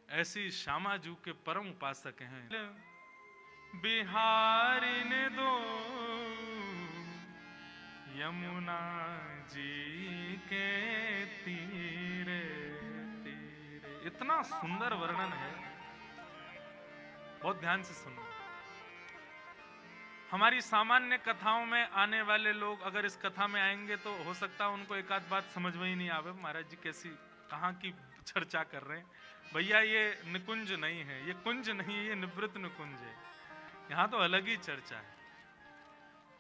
ऐसी श्यामा जू के परम उपासक हैं। बिहारी ने दो यमुना जी के तीरे तीरे, इतना सुंदर वर्णन है, बहुत ध्यान से सुनो। हमारी सामान्य कथाओं में आने वाले लोग अगर इस कथा में आएंगे तो हो सकता है उनको एक आध बात समझ में ही नहीं आवे, महाराज जी कैसी कहाँ की चर्चा कर रहे हैं। भैया ये निकुंज नहीं है, ये कुंज नहीं है, ये निवृत्त निकुंज है, यहाँ तो अलग ही चर्चा है।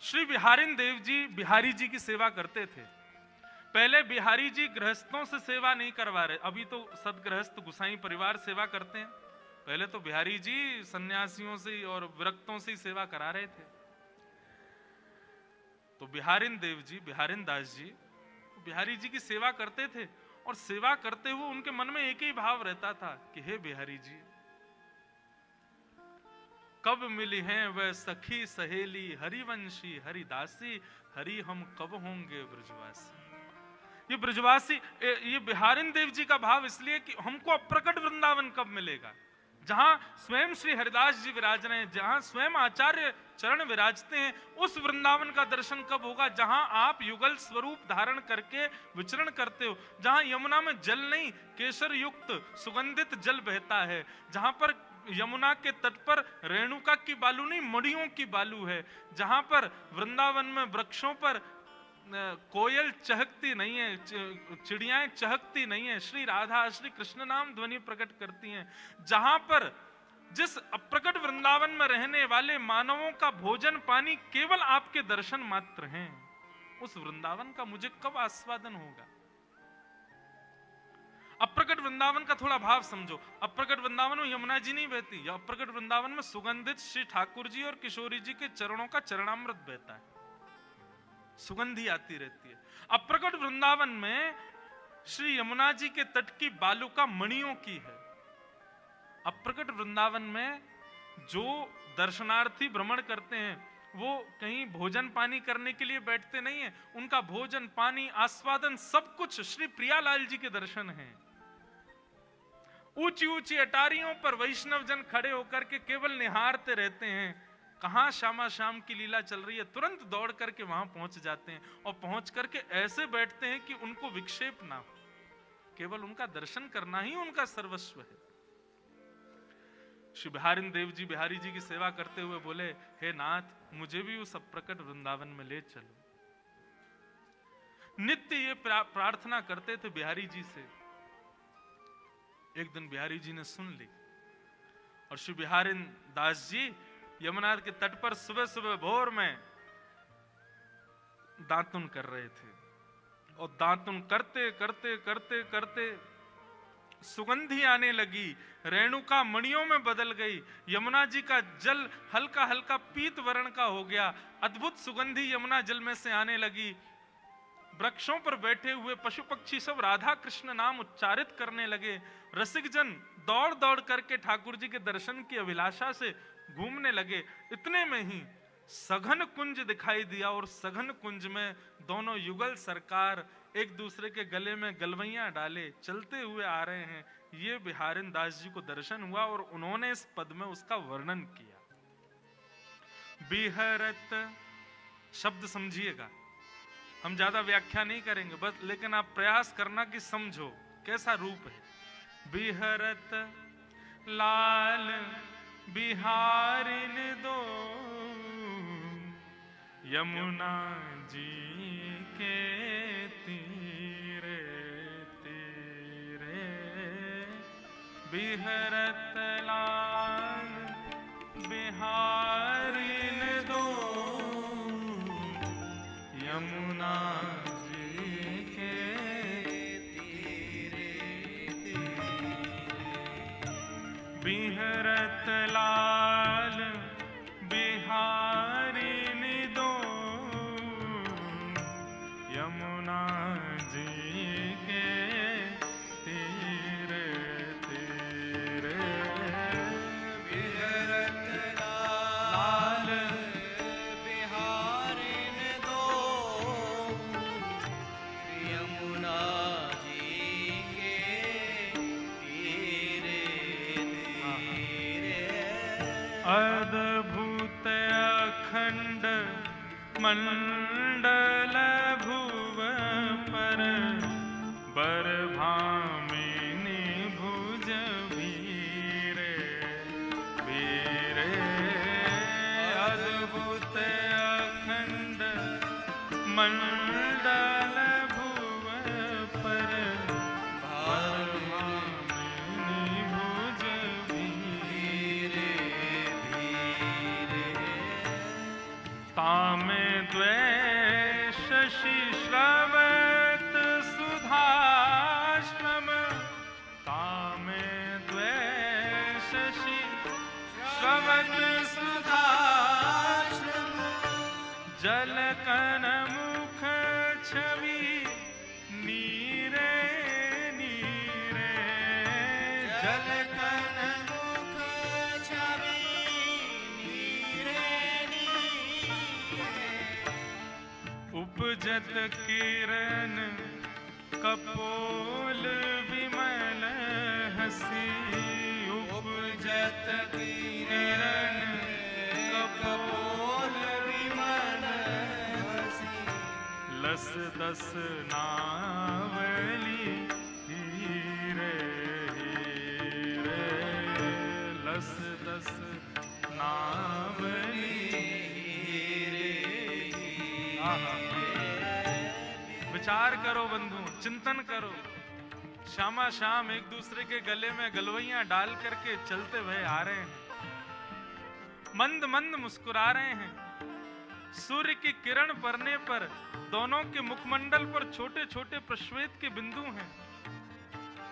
श्री बिहारिन देव जी बिहारी जी की सेवा करते थे। पहले बिहारी जी गृहस्थों से सेवा नहीं करवा रहे, अभी तो सदगृहस्थ गुसाई परिवार सेवा करते हैं, पहले तो बिहारी जी सन्यासियों से और विरक्तों से ही सेवा करा रहे थे। तो बिहारिन देव जी, बिहारिन दास जी बिहारी जी की सेवा करते थे और सेवा करते हुए उनके मन में एक ही भाव रहता था कि हे बिहारी जी, कब मिली हैं वह सखी सहेली, हरिवंशी हरिदासी, हरि हम कब होंगे ब्रजवासी। ये ब्रजवासी, ये बिहारिन देव जी का भाव इसलिए कि हमको अप्रकट वृंदावन कब मिलेगा, जहां स्वयं श्री हरिदास जी विराज रहे हैं, जहां स्वयं आचार्य चरण विराजते हैं, उस वृंदावन का दर्शन कब होगा जहां आप युगल स्वरूप धारण करके विचरण करते हो, जहां यमुना में जल नहीं केसर युक्त सुगंधित जल बहता है, जहां पर यमुना के तट पर रेणुका की बालू नहीं मड़ियों की बालू है, जहां पर वृंदावन में वृक्षों पर कोयल चहकती नहीं है, चिड़ियाएं चहकती नहीं है, श्री राधा श्री कृष्ण नाम ध्वनि प्रकट करती हैं, जहां पर जिस अप्रकट वृंदावन में रहने वाले मानवों का भोजन पानी केवल आपके दर्शन मात्र हैं, उस वृंदावन का मुझे कब आस्वादन होगा। अप्रकट वृंदावन का थोड़ा भाव समझो। अप्रकट वृंदावन में यमुना जी नहीं बहती, या अप्रकट वृंदावन में सुगंधित श्री ठाकुर जी और किशोरी जी के चरणों का चरणामृत बहता है, सुगंधी आती रहती है। अप्रकट वृंदावन में श्री यमुना जी के तट की बालुका मणियों की है। अप्रकट वृंदावन में जो दर्शनार्थी भ्रमण करते हैं वो कहीं भोजन पानी करने के लिए बैठते नहीं है, उनका भोजन पानी आस्वादन सब कुछ श्री प्रियालाल जी के दर्शन हैं। ऊंची ऊंची अटारियों पर वैष्णव जन खड़े होकर के केवल निहारते रहते हैं, कहां श्यामा श्याम की लीला चल रही है, तुरंत दौड़ करके वहां पहुंच जाते हैं और पहुंच करके ऐसे बैठते हैं कि उनको विक्षेप ना हो, केवल उनका दर्शन करना ही उनका सर्वस्व है। श्री बिहारिन देव जी बिहारी जी की सेवा करते हुए बोले, हे नाथ मुझे भी उस अप्रकट वृंदावन में ले चलो। नित्य ये प्रार्थना करते थे बिहारी जी से। एक दिन बिहारी जी ने सुन ली और श्री बिहारिन दास जी यमुना के तट पर सुबह सुबह भोर में दातुन कर रहे थे और दातुन करते करते करते करते सुगंधी आने लगी, रेणुका मणियों में बदल गई, यमुना जी का जल हल्का हल्का पीत वर्ण का हो गया, अद्भुत सुगंधी यमुना जल में से आने लगी। वृक्षों पर बैठे हुए पशु पक्षी सब राधा कृष्ण नाम उच्चारित करने लगे। रसिक जन दौड़ दौड़ करके ठाकुर जी के दर्शन की अभिलाषा से घूमने लगे। इतने में ही सघन कुंज दिखाई दिया और सघन कुंज में दोनों युगल सरकार एक दूसरे के गले में गलवैया डाले चलते हुए आ रहे हैं। ये बिहारिन दास जी को दर्शन हुआ और उन्होंने इस पद में उसका वर्णन किया। बिहरत शब्द समझिएगा, हम ज्यादा व्याख्या नहीं करेंगे बस, लेकिन आप प्रयास करना कि समझो कैसा रूप है। बिहरत लाल बिहारिन दो यमुना जी के तीरे तीरे, बिहरत लाल बिहारिन दो यमुना जी के तीरे तीरे, बिहरत लाल बिहारिन दो यमुना जी के तीरे तीरे, बिहरत लाल बिहारिन दो यमुना जी के तीरे तीरे, अद्भुत अखंड मंडल भुव पर बरभामिनी भुज वीरे वीरे, अद्भुत अखंड मंडल भुव पर बरभामिनी भुज वीरे वीरे, तामे शशि श्रवत सुधाश्रम, तामे शशि श्रवत सुधाश्रम, जलकन मुख छवि जलकन मुख छवि नीरे नीरे, उपजत किरण कपोल विमल हसी, उपजत किरण कपोल विमल हसी, लस दस नावली हीरे हीरे, लस दस नावली हीरे हीरे। विचार करो बंधु, चिंतन करो। श्यामा शाम एक दूसरे के गले में गलवैयां डाल करके चलते हुए आ रहे हैं, मंद मंद मुस्कुरा रहे हैं। सूर्य की किरण पड़ने पर दोनों के मुखमंडल पर छोटे छोटे प्रश्वेत के बिंदु हैं।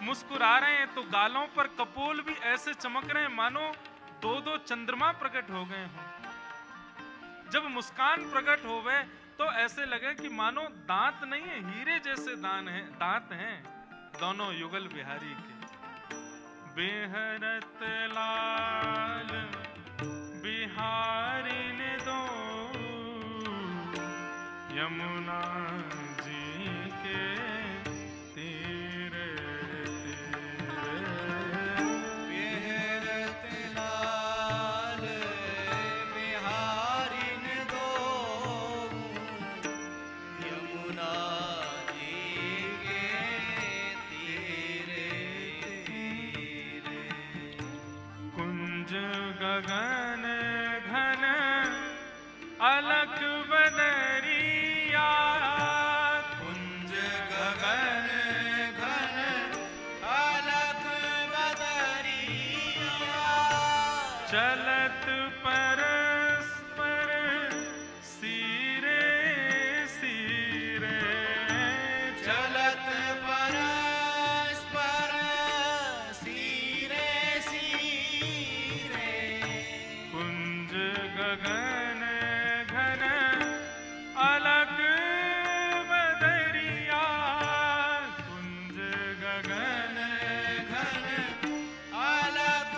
मुस्कुरा रहे हैं तो गालों पर कपोल भी ऐसे चमक रहे हैं मानो दो दो चंद्रमा प्रकट हो गए हों। जब मुस्कान प्रकट हो गए तो ऐसे लगे कि मानो दांत नहीं है, हीरे जैसे दांत हैं दोनों युगल बिहारी के। बेहरत लाल बिहारी ने दो यमुना जी के तीरे तीरे। बेहरत लाल बिहारी ने दो यमुना जी के तीरे तीरे। कुंज गगन घन अलग बदरिया, कुंज गगन घन अलग बदरिया, चलत परस्पर सीरे सीरे, चलत परस्पर सीरे सीरे। कुंज गगन घन अलग बदरिया, कुंज गगन घन अलग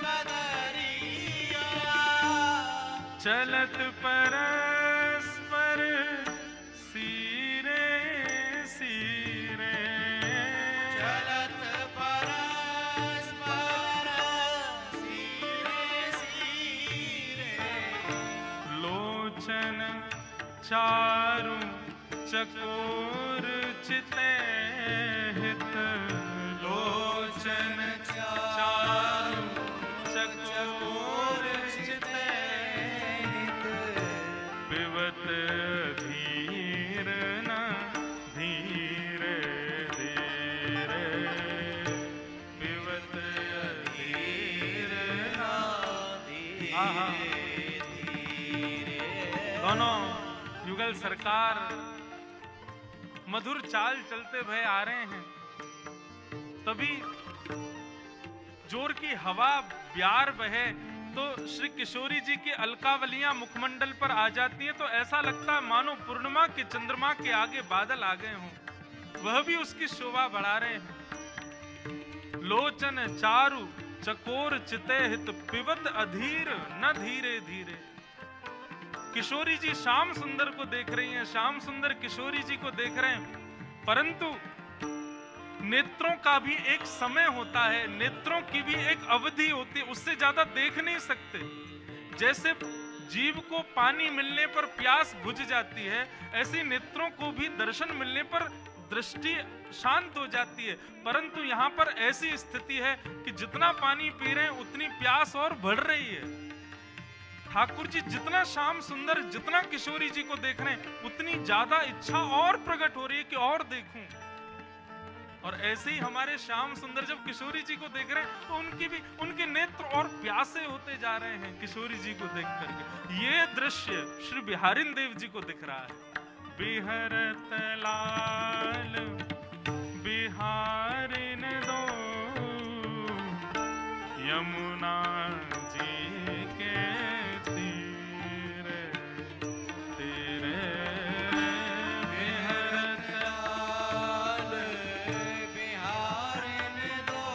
बदरिया, चलत परस्पर सीरे सीरे, चलत परस्पर सीरे सीरे। लोचन चारु चकोर चिते हित, लोचन चारु चकोर चिते हित, पिबत धीर न धीरे धीरे, पिबत धीर न धीरे। दोनों युगल सरकार मधुर चाल चलते हुए आ रहे हैं। तभी जोर की हवा ब्यार बहे तो श्री किशोरी जी की अलकावलियां मुखमंडल पर आ जाती हैं, तो ऐसा लगता है मानो पूर्णिमा के चंद्रमा के आगे बादल आ गए हों, वह भी उसकी शोभा बढ़ा रहे हैं। लोचन चारु चकोर चिते हित, पिबत अधीर न धीरे धीरे। किशोरी जी श्याम सुंदर को देख रही हैं, श्याम सुंदर किशोरी जी को देख रहे हैं, परंतु नेत्रों का भी एक समय होता है, नेत्रों की भी एक अवधि होती है, उससे ज्यादा देख नहीं सकते। जैसे जीव को पानी मिलने पर प्यास बुझ जाती है, ऐसे नेत्रों को भी दर्शन मिलने पर दृष्टि शांत हो जाती है। परंतु यहाँ पर ऐसी स्थिति है कि जितना पानी पी रहे हैं उतनी प्यास और बढ़ रही है। ठाकुर जी जितना श्याम सुंदर, जितना किशोरी जी को देख रहे हैं, उतनी ज्यादा इच्छा और प्रकट हो रही है कि और देखूं। और ऐसे ही हमारे श्याम सुंदर जब किशोरी जी को देख रहे हैं तो उनके नेत्र और प्यासे होते जा रहे हैं किशोरी जी को देख करके। ये दृश्य श्री बिहारिन देव जी को दिख रहा है। बिहरत लाल बिहारिन दो यमुना जी के तीरे तीरे। बिहरत लाल बिहारिन दो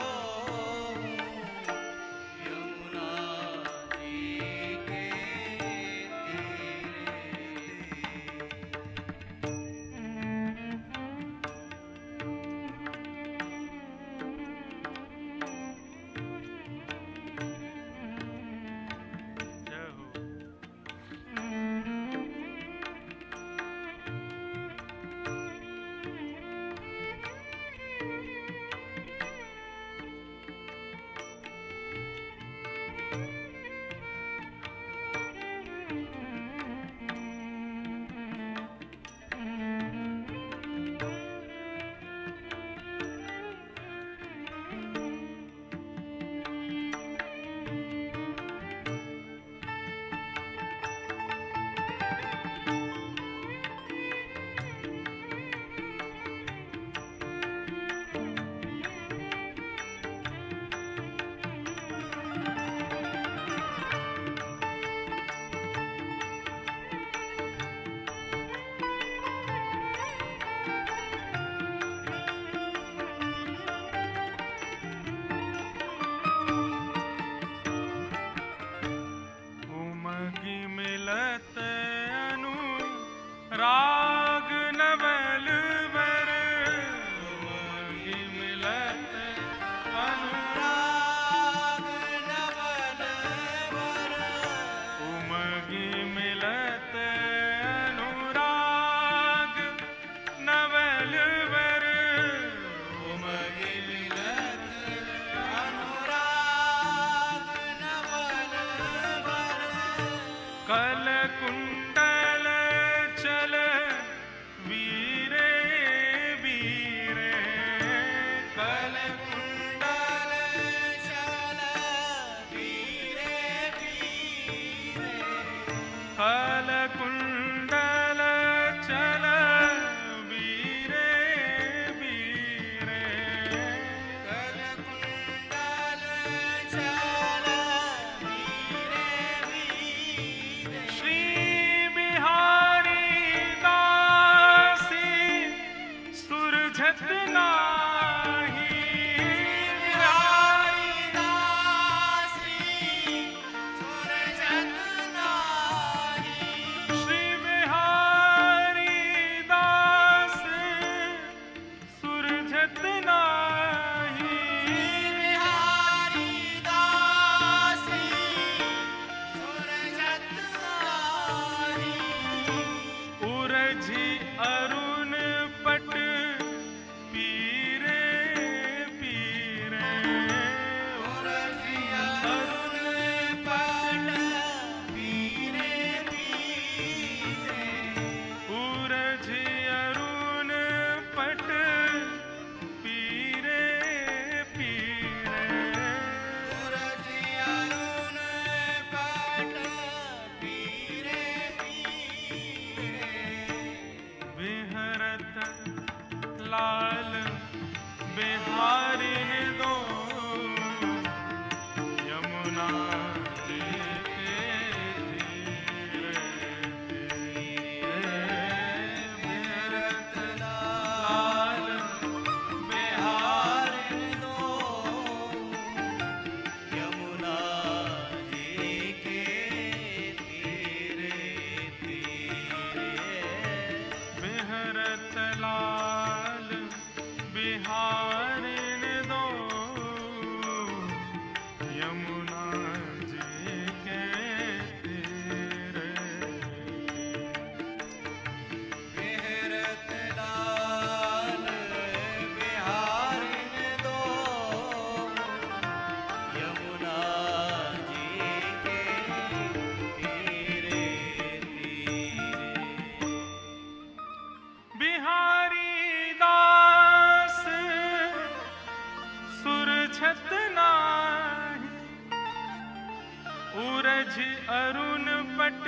उरझ अरुण पट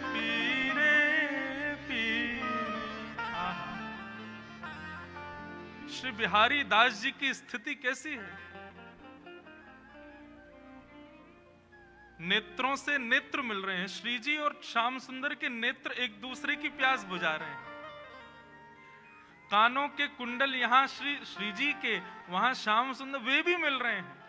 पीरे पीरे। श्री बिहारी दास जी की स्थिति कैसी है? नेत्रों से नेत्र मिल रहे हैं। श्री जी और श्याम सुंदर के नेत्र एक दूसरे की प्यास बुझा रहे हैं। कानों के कुंडल यहां श्री जी के, वहां श्याम सुंदर, वे भी मिल रहे हैं।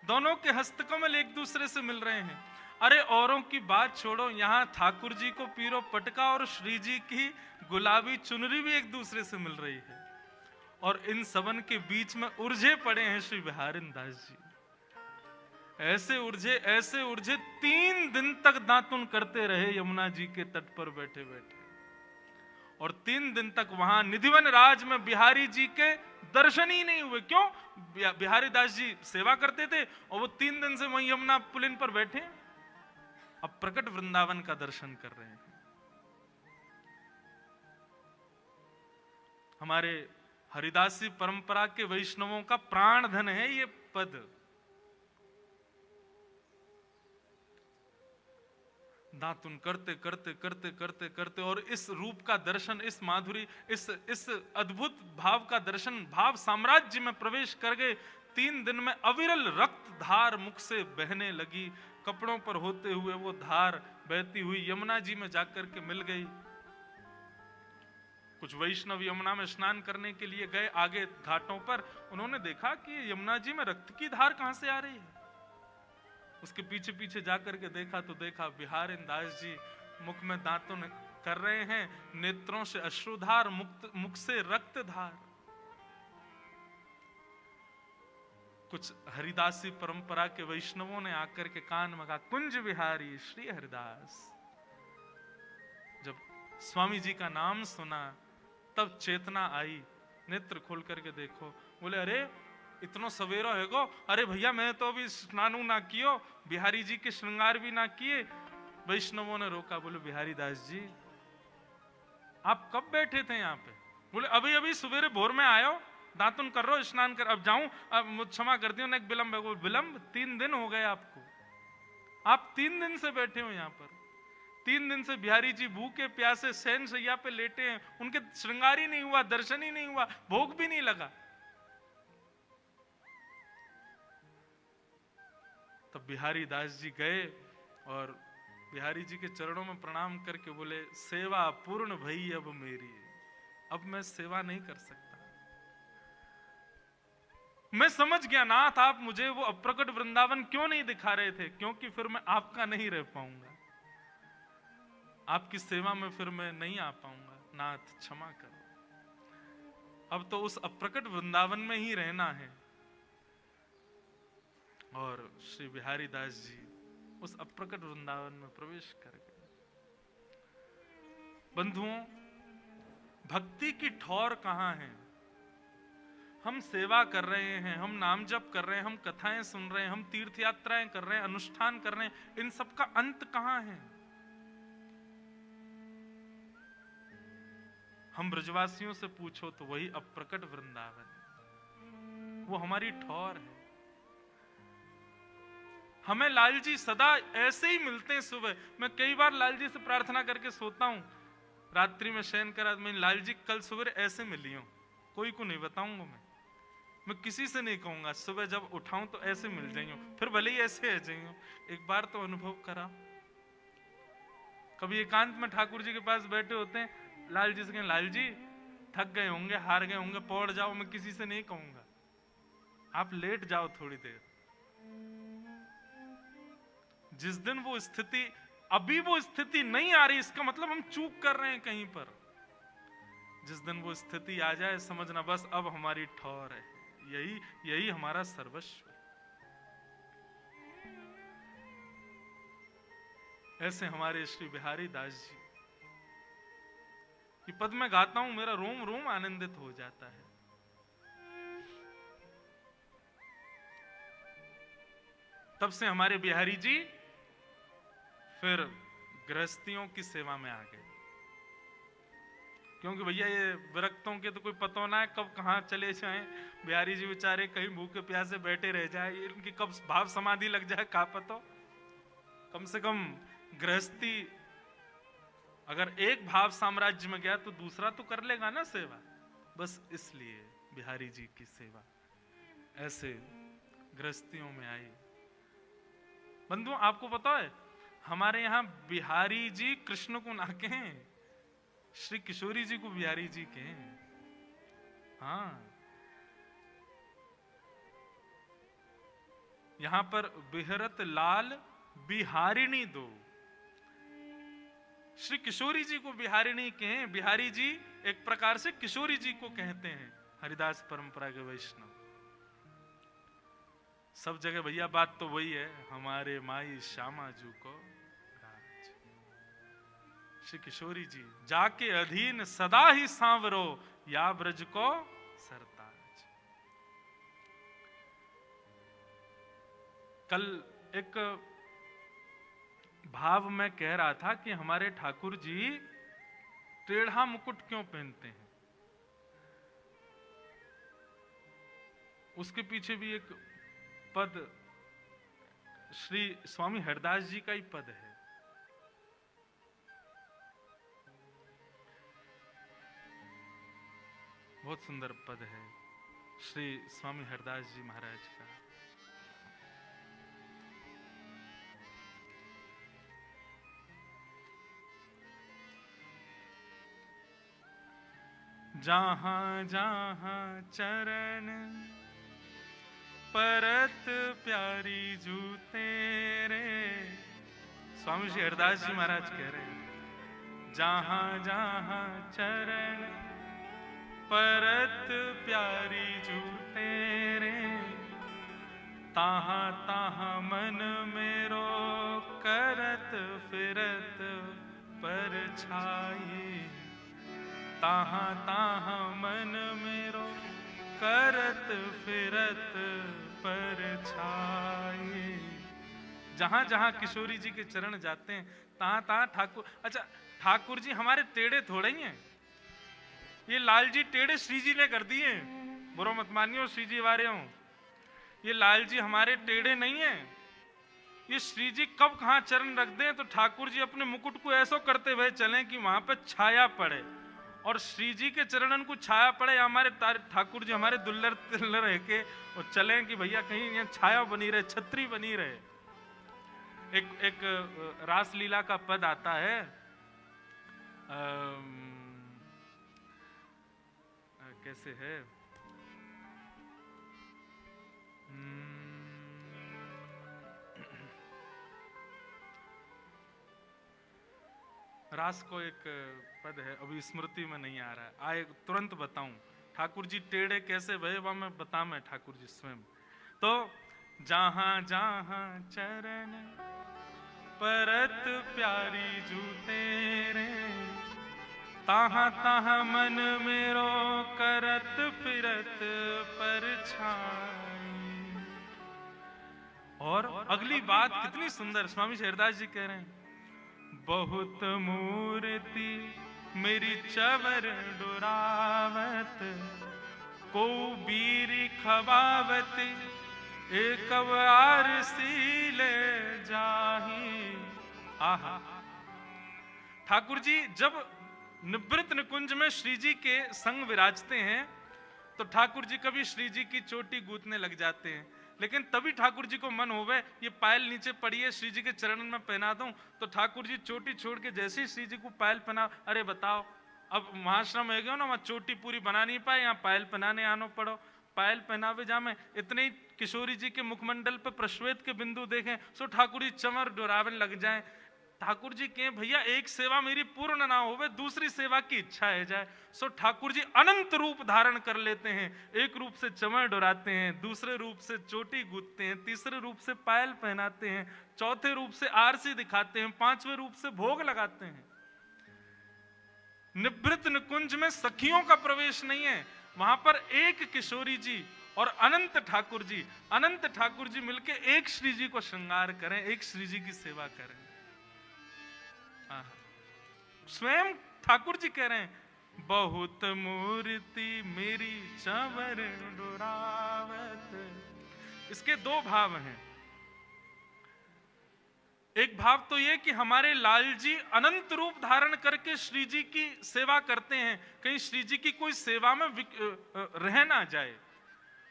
दोनों के हस्तकमल एक दूसरे से मिल रहे हैं। अरे औरों की बात छोड़ो, यहां ठाकुर जी को पीरो पटका और श्री जी की गुलाबी चुनरी भी एक दूसरे से मिल रही है। और इन सबन के बीच में उलझे पड़े हैं श्री बिहारी दास जी। ऐसे उलझे 3 दिन तक दातुन करते रहे यमुना जी के तट पर बैठे बैठे। और 3 दिन तक वहां निधिवन राज में बिहारी जी के दर्शन ही नहीं हुए। क्यों? बिहारी दास जी सेवा करते थे और वो 3 दिन से वहीं यमुना पुलिन पर बैठे, अब प्रकट वृंदावन का दर्शन कर रहे हैं। हमारे हरिदासी परंपरा के वैष्णवों का प्राण धन है ये पद। दातुन करते करते करते करते करते और इस रूप का दर्शन, इस माधुरी, इस अद्भुत भाव का दर्शन, भाव साम्राज्य में प्रवेश कर गए। 3 दिन में अविरल रक्त धार मुख से बहने लगी। कपड़ों पर होते हुए वो धार बहती हुई यमुना जी में जाकर के मिल गई। कुछ वैष्णव यमुना में स्नान करने के लिए गए आगे घाटों पर। उन्होंने देखा कि यमुना जी में रक्त की धार कहां से आ रही है। उसके पीछे पीछे जाकर के देखा तो देखा बिहारी दास जी मुख में दांतुन कर रहे हैं, नेत्रों से अश्रुधार, मुख से रक्तधार। कुछ हरिदासी परंपरा के वैष्णवों ने आकर के कान में कहा, कुंज बिहारी श्री हरिदास। जब स्वामी जी का नाम सुना तब चेतना आई। नेत्र खोल करके देखो, बोले अरे इतना सवेरा है गो। अरे भैया मैं तो अभी स्नानु ना कियो, बिहारी जी के श्रृंगार भी ना किए। वैष्णवों ने रोका, बोले बिहारी दास जी आप कब बैठे थे यहाँ पे? बोले अभी अभी सवेरे भोर में आयो, दातुन कर रो, स्नान कर, अब जाऊं, अब मुझे क्षमा कर दियो, एक विलंब है। विलंब? 3 दिन हो गए आपको, आप 3 दिन से बैठे हो यहाँ पर। 3 दिन से बिहारी जी भूखे प्यासे शयन शैया पे लेटे हैं, उनके श्रृंगार ही नहीं हुआ, दर्शन ही नहीं हुआ, भोग भी नहीं लगा। तब बिहारी दास जी गए और बिहारी जी के चरणों में प्रणाम करके बोले, सेवा पूर्ण भई अब मेरी, अब मैं सेवा नहीं कर सकता। मैं समझ गया नाथ, आप मुझे वो अप्रकट वृंदावन क्यों नहीं दिखा रहे थे, क्योंकि फिर मैं आपका नहीं रह पाऊंगा, आपकी सेवा में फिर मैं नहीं आ पाऊंगा। नाथ क्षमा करो, अब तो उस अप्रकट वृंदावन में ही रहना है। और श्री बिहारी दास जी उस अप्रकट वृंदावन में प्रवेश कर गए। बंधुओं, भक्ति की ठौर कहां है? हम सेवा कर रहे हैं, हम नाम जप कर रहे हैं, हम कथाएं सुन रहे हैं, हम तीर्थ यात्राएं कर रहे हैं, अनुष्ठान कर रहे हैं, इन सब का अंत कहां है? हम ब्रजवासियों से पूछो तो वही अप्रकट वृंदावन, वो हमारी ठौर है। हमें लाल जी सदा ऐसे ही मिलते हैं। सुबह मैं कई बार लाल जी से प्रार्थना करके सोता हूं, रात्रि में शयन करा, मैं लाल जी कल सुबह ऐसे मिली हूं, कोई को नहीं बताऊंगा, मैं किसी से नहीं कहूंगा। सुबह जब उठाऊं तो ऐसे मिल जाइयो, फिर भले ही ऐसे आ जाइयो। एक बार तो अनुभव करा, कभी एकांत में ठाकुर जी के पास बैठे होते हैं, लाल जी से कहें, लाल जी थक गए होंगे, हार गए होंगे, पौड़ जाओ, मैं किसी से नहीं कहूंगा, आप लेट जाओ थोड़ी देर। जिस दिन वो स्थिति, अभी वो स्थिति नहीं आ रही, इसका मतलब हम चूक कर रहे हैं कहीं पर। जिस दिन वो स्थिति आ जाए, समझना बस अब हमारी ठौर है, यही हमारा सर्वस्व है। ऐसे हमारे श्री बिहारी दास जी ये पद में गाता हूं, मेरा रोम रोम आनंदित हो जाता है। तब से हमारे बिहारी जी फिर गृहस्थियों की सेवा में आ गए, क्योंकि भैया ये विरक्तों के तो कोई पता ना है कब कहां चले जाएं। बिहारी जी बेचारे कहीं भूखे प्यासे बैठे रह जाए, इनकी कब भाव समाधि लग जाए का पता। कम से कम गृहस्थी अगर एक भाव साम्राज्य में गया तो दूसरा तो कर लेगा ना सेवा। बस इसलिए बिहारी जी की सेवा ऐसे गृहस्थियों में आई। बंधुओं, आपको पता है हमारे यहाँ बिहारी जी कृष्ण को ना कहें, श्री किशोरी जी को बिहारी जी कहें। हाँ, यहां पर बिहरत लाल बिहारिणी दो, श्री किशोरी जी को बिहारिणी कहें। बिहारी जी एक प्रकार से किशोरी जी को कहते हैं, हरिदास परंपरा के वैष्णव। सब जगह भैया बात तो वही है, हमारे माई श्यामा जू को राज। श्री किशोरी जी जाके अधीन सदा ही सांवरो, या ब्रज को सरताज। कल एक भाव में कह रहा था कि हमारे ठाकुर जी टेढ़ा मुकुट क्यों पहनते हैं। उसके पीछे भी एक पद श्री स्वामी हरदास जी का ही पद है। बहुत सुंदर पद है श्री स्वामी हरदास जी महाराज का। जहां जहां चरण परत प्यारी जू तेरे, स्वामी श्री हरदास जी महाराज कह रहे हैं, जहां जहां चरण परत प्यारी जू तेरे, ताहा ताहा मन मेरो करत फिरत पर छाई, ताहा ताहा मन मेरो करत फिरत पर छाई। जहां जहां किशोरी जी के चरण जाते हैं तहां तहां ठाकुर। अच्छा, ठाकुर जी हमारे टेढ़े थोड़े ही हैं, ये लाल जी टेढ़े श्री जी ने कर दिए। बुरो मत मानियो श्री जी वारे हो, ये लाल जी हमारे टेढ़े नहीं है। ये श्री जी कब कहां चरण रख दें तो ठाकुर जी अपने मुकुट को ऐसा करते हुए चलें कि वहां पर छाया पड़े, और श्री जी के चरणन को छाया पड़े, या हमारे ठाकुर जी हमारे दुल्लर तिल्लर रह के और चलें कि भैया कहीं यहाँ छाया बनी रहे, छतरी बनी रहे। एक रासलीला का पद आता है, कैसे है, रास को एक पद है, अभी स्मृति में नहीं आ रहा है, आए तुरंत बताऊं। ठाकुर जी टेढ़े कैसे भय वह मैं बता, मैं ठाकुर जी स्वयं। तो जहां जहां चरण परत प्यारी जू तेरे, ताहा ताहा मन मेरो करत फिरत पर छाई। और अगली बात कितनी सुंदर, स्वामी हरदास जी कह रहे हैं, बहुत मूर्ति मेरी चवर डुरावत, को बीरी खबावत एक बार सीले जाही। आहा, ठाकुर जी जब निवृत्त निकुंज में श्री जी के संग विराजते हैं तो ठाकुर जी कभी श्री जी की चोटी गूंथने लग जाते हैं, लेकिन तभी ठाकुर जी को मन होवे ये पायल नीचे पड़ी है श्री जी के चरण में पहना दूं, तो ठाकुर जी चोटी छोड़ के जैसे ही श्री जी को पायल पहना, अरे बताओ अब महाश्रम है गया ना, वहां चोटी पूरी बना नहीं पाए, यहाँ पायल पहनाने आनो पड़ो, पायल पहनावे जामे। इतने ही किशोरी जी के मुखमंडल पर प्रश्वेत के बिंदु देखें सो ठाकुर जी चमर डोरावन लग जाए। ठाकुर जी कहें भैया एक सेवा मेरी पूर्ण ना होवे, दूसरी सेवा की इच्छा है जाए। सो ठाकुर जी अनंत रूप धारण कर लेते हैं, एक रूप से चमर डोराते हैं, दूसरे रूप से चोटी गूंथते हैं, तीसरे रूप से पायल पहनाते हैं, चौथे रूप से आरसी दिखाते हैं, पांचवें रूप से भोग लगाते हैं। निवृत्त निकुंज में सखियों का प्रवेश नहीं है, वहां पर एक किशोरी जी और अनंत ठाकुर जी, अनंत ठाकुर जी मिलके एक श्री जी को श्रृंगार करें, एक श्री जी की सेवा करें। स्वयं ठाकुर जी कह रहे हैं, बहुत मूर्ति मेरी चवर डोरावत। इसके दो भाव हैं, एक भाव तो ये कि हमारे लाल जी अनंत रूप धारण करके श्री जी की सेवा करते हैं, कहीं श्री जी की कोई सेवा में रह ना जाए।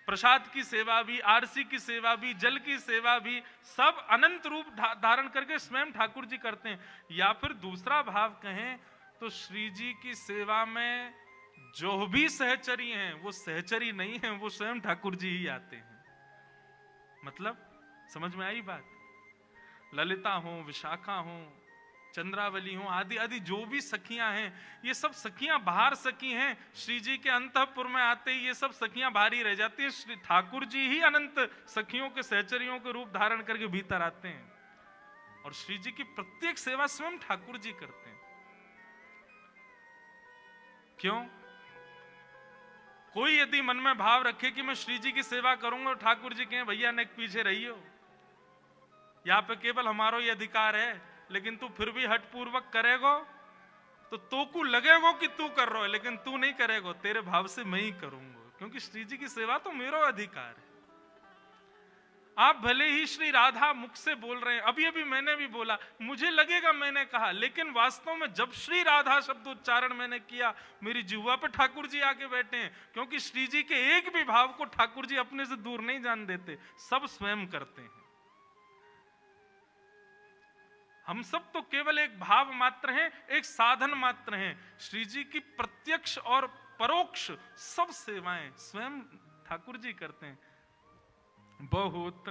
प्रसाद की सेवा भी, आरसी की सेवा भी, जल की सेवा भी, सब अनंत रूप धारण करके स्वयं ठाकुर जी करते हैं। या फिर दूसरा भाव कहें तो श्री जी की सेवा में जो भी सहचरी हैं वो सहचरी नहीं हैं, वो स्वयं ठाकुर जी ही आते हैं। मतलब समझ में आई बात? ललिता हो, विशाखा हो, चंद्रावली हो, आदि आदि जो भी सखियां हैं, ये सब सखियां बाहर सखी हैं। श्री जी के अंतःपुर में आते ही ये सब सखियां बाहर ही रह जाती है। श्री ठाकुर जी ही अनंत सखियों के सहचरियों के रूप धारण करके भीतर आते हैं और श्री जी की प्रत्येक सेवा स्वयं ठाकुर जी करते हैं। क्यों? कोई यदि मन में भाव रखे कि मैं श्री जी की सेवा करूंगा और ठाकुर जी कहें भैया नेक पीछे रहियो, यहाँ पे केवल हमारा ही अधिकार है, लेकिन तू फिर भी हट पूर्वक करेगो तो को लगेगो कि तू कर रहा है, लेकिन तू नहीं करेगो, तेरे भाव से मैं ही करूंगा, क्योंकि श्री जी की सेवा तो मेरा अधिकार है। आप भले ही श्री राधा मुख से बोल रहे हैं, अभी अभी मैंने भी बोला, मुझे लगेगा मैंने कहा, लेकिन वास्तव में जब श्री राधा शब्द उच्चारण मैंने किया, मेरी जिह्वा पे ठाकुर जी आके बैठे हैं, क्योंकि श्री जी के एक भी भाव को ठाकुर जी अपने से दूर नहीं जान देते, सब स्वयं करते हैं। हम सब तो केवल एक भाव मात्र हैं, एक साधन मात्र हैं। श्री जी की प्रत्यक्ष और परोक्ष सब सेवाएं स्वयं ठाकुर जी करते हैं। बहुत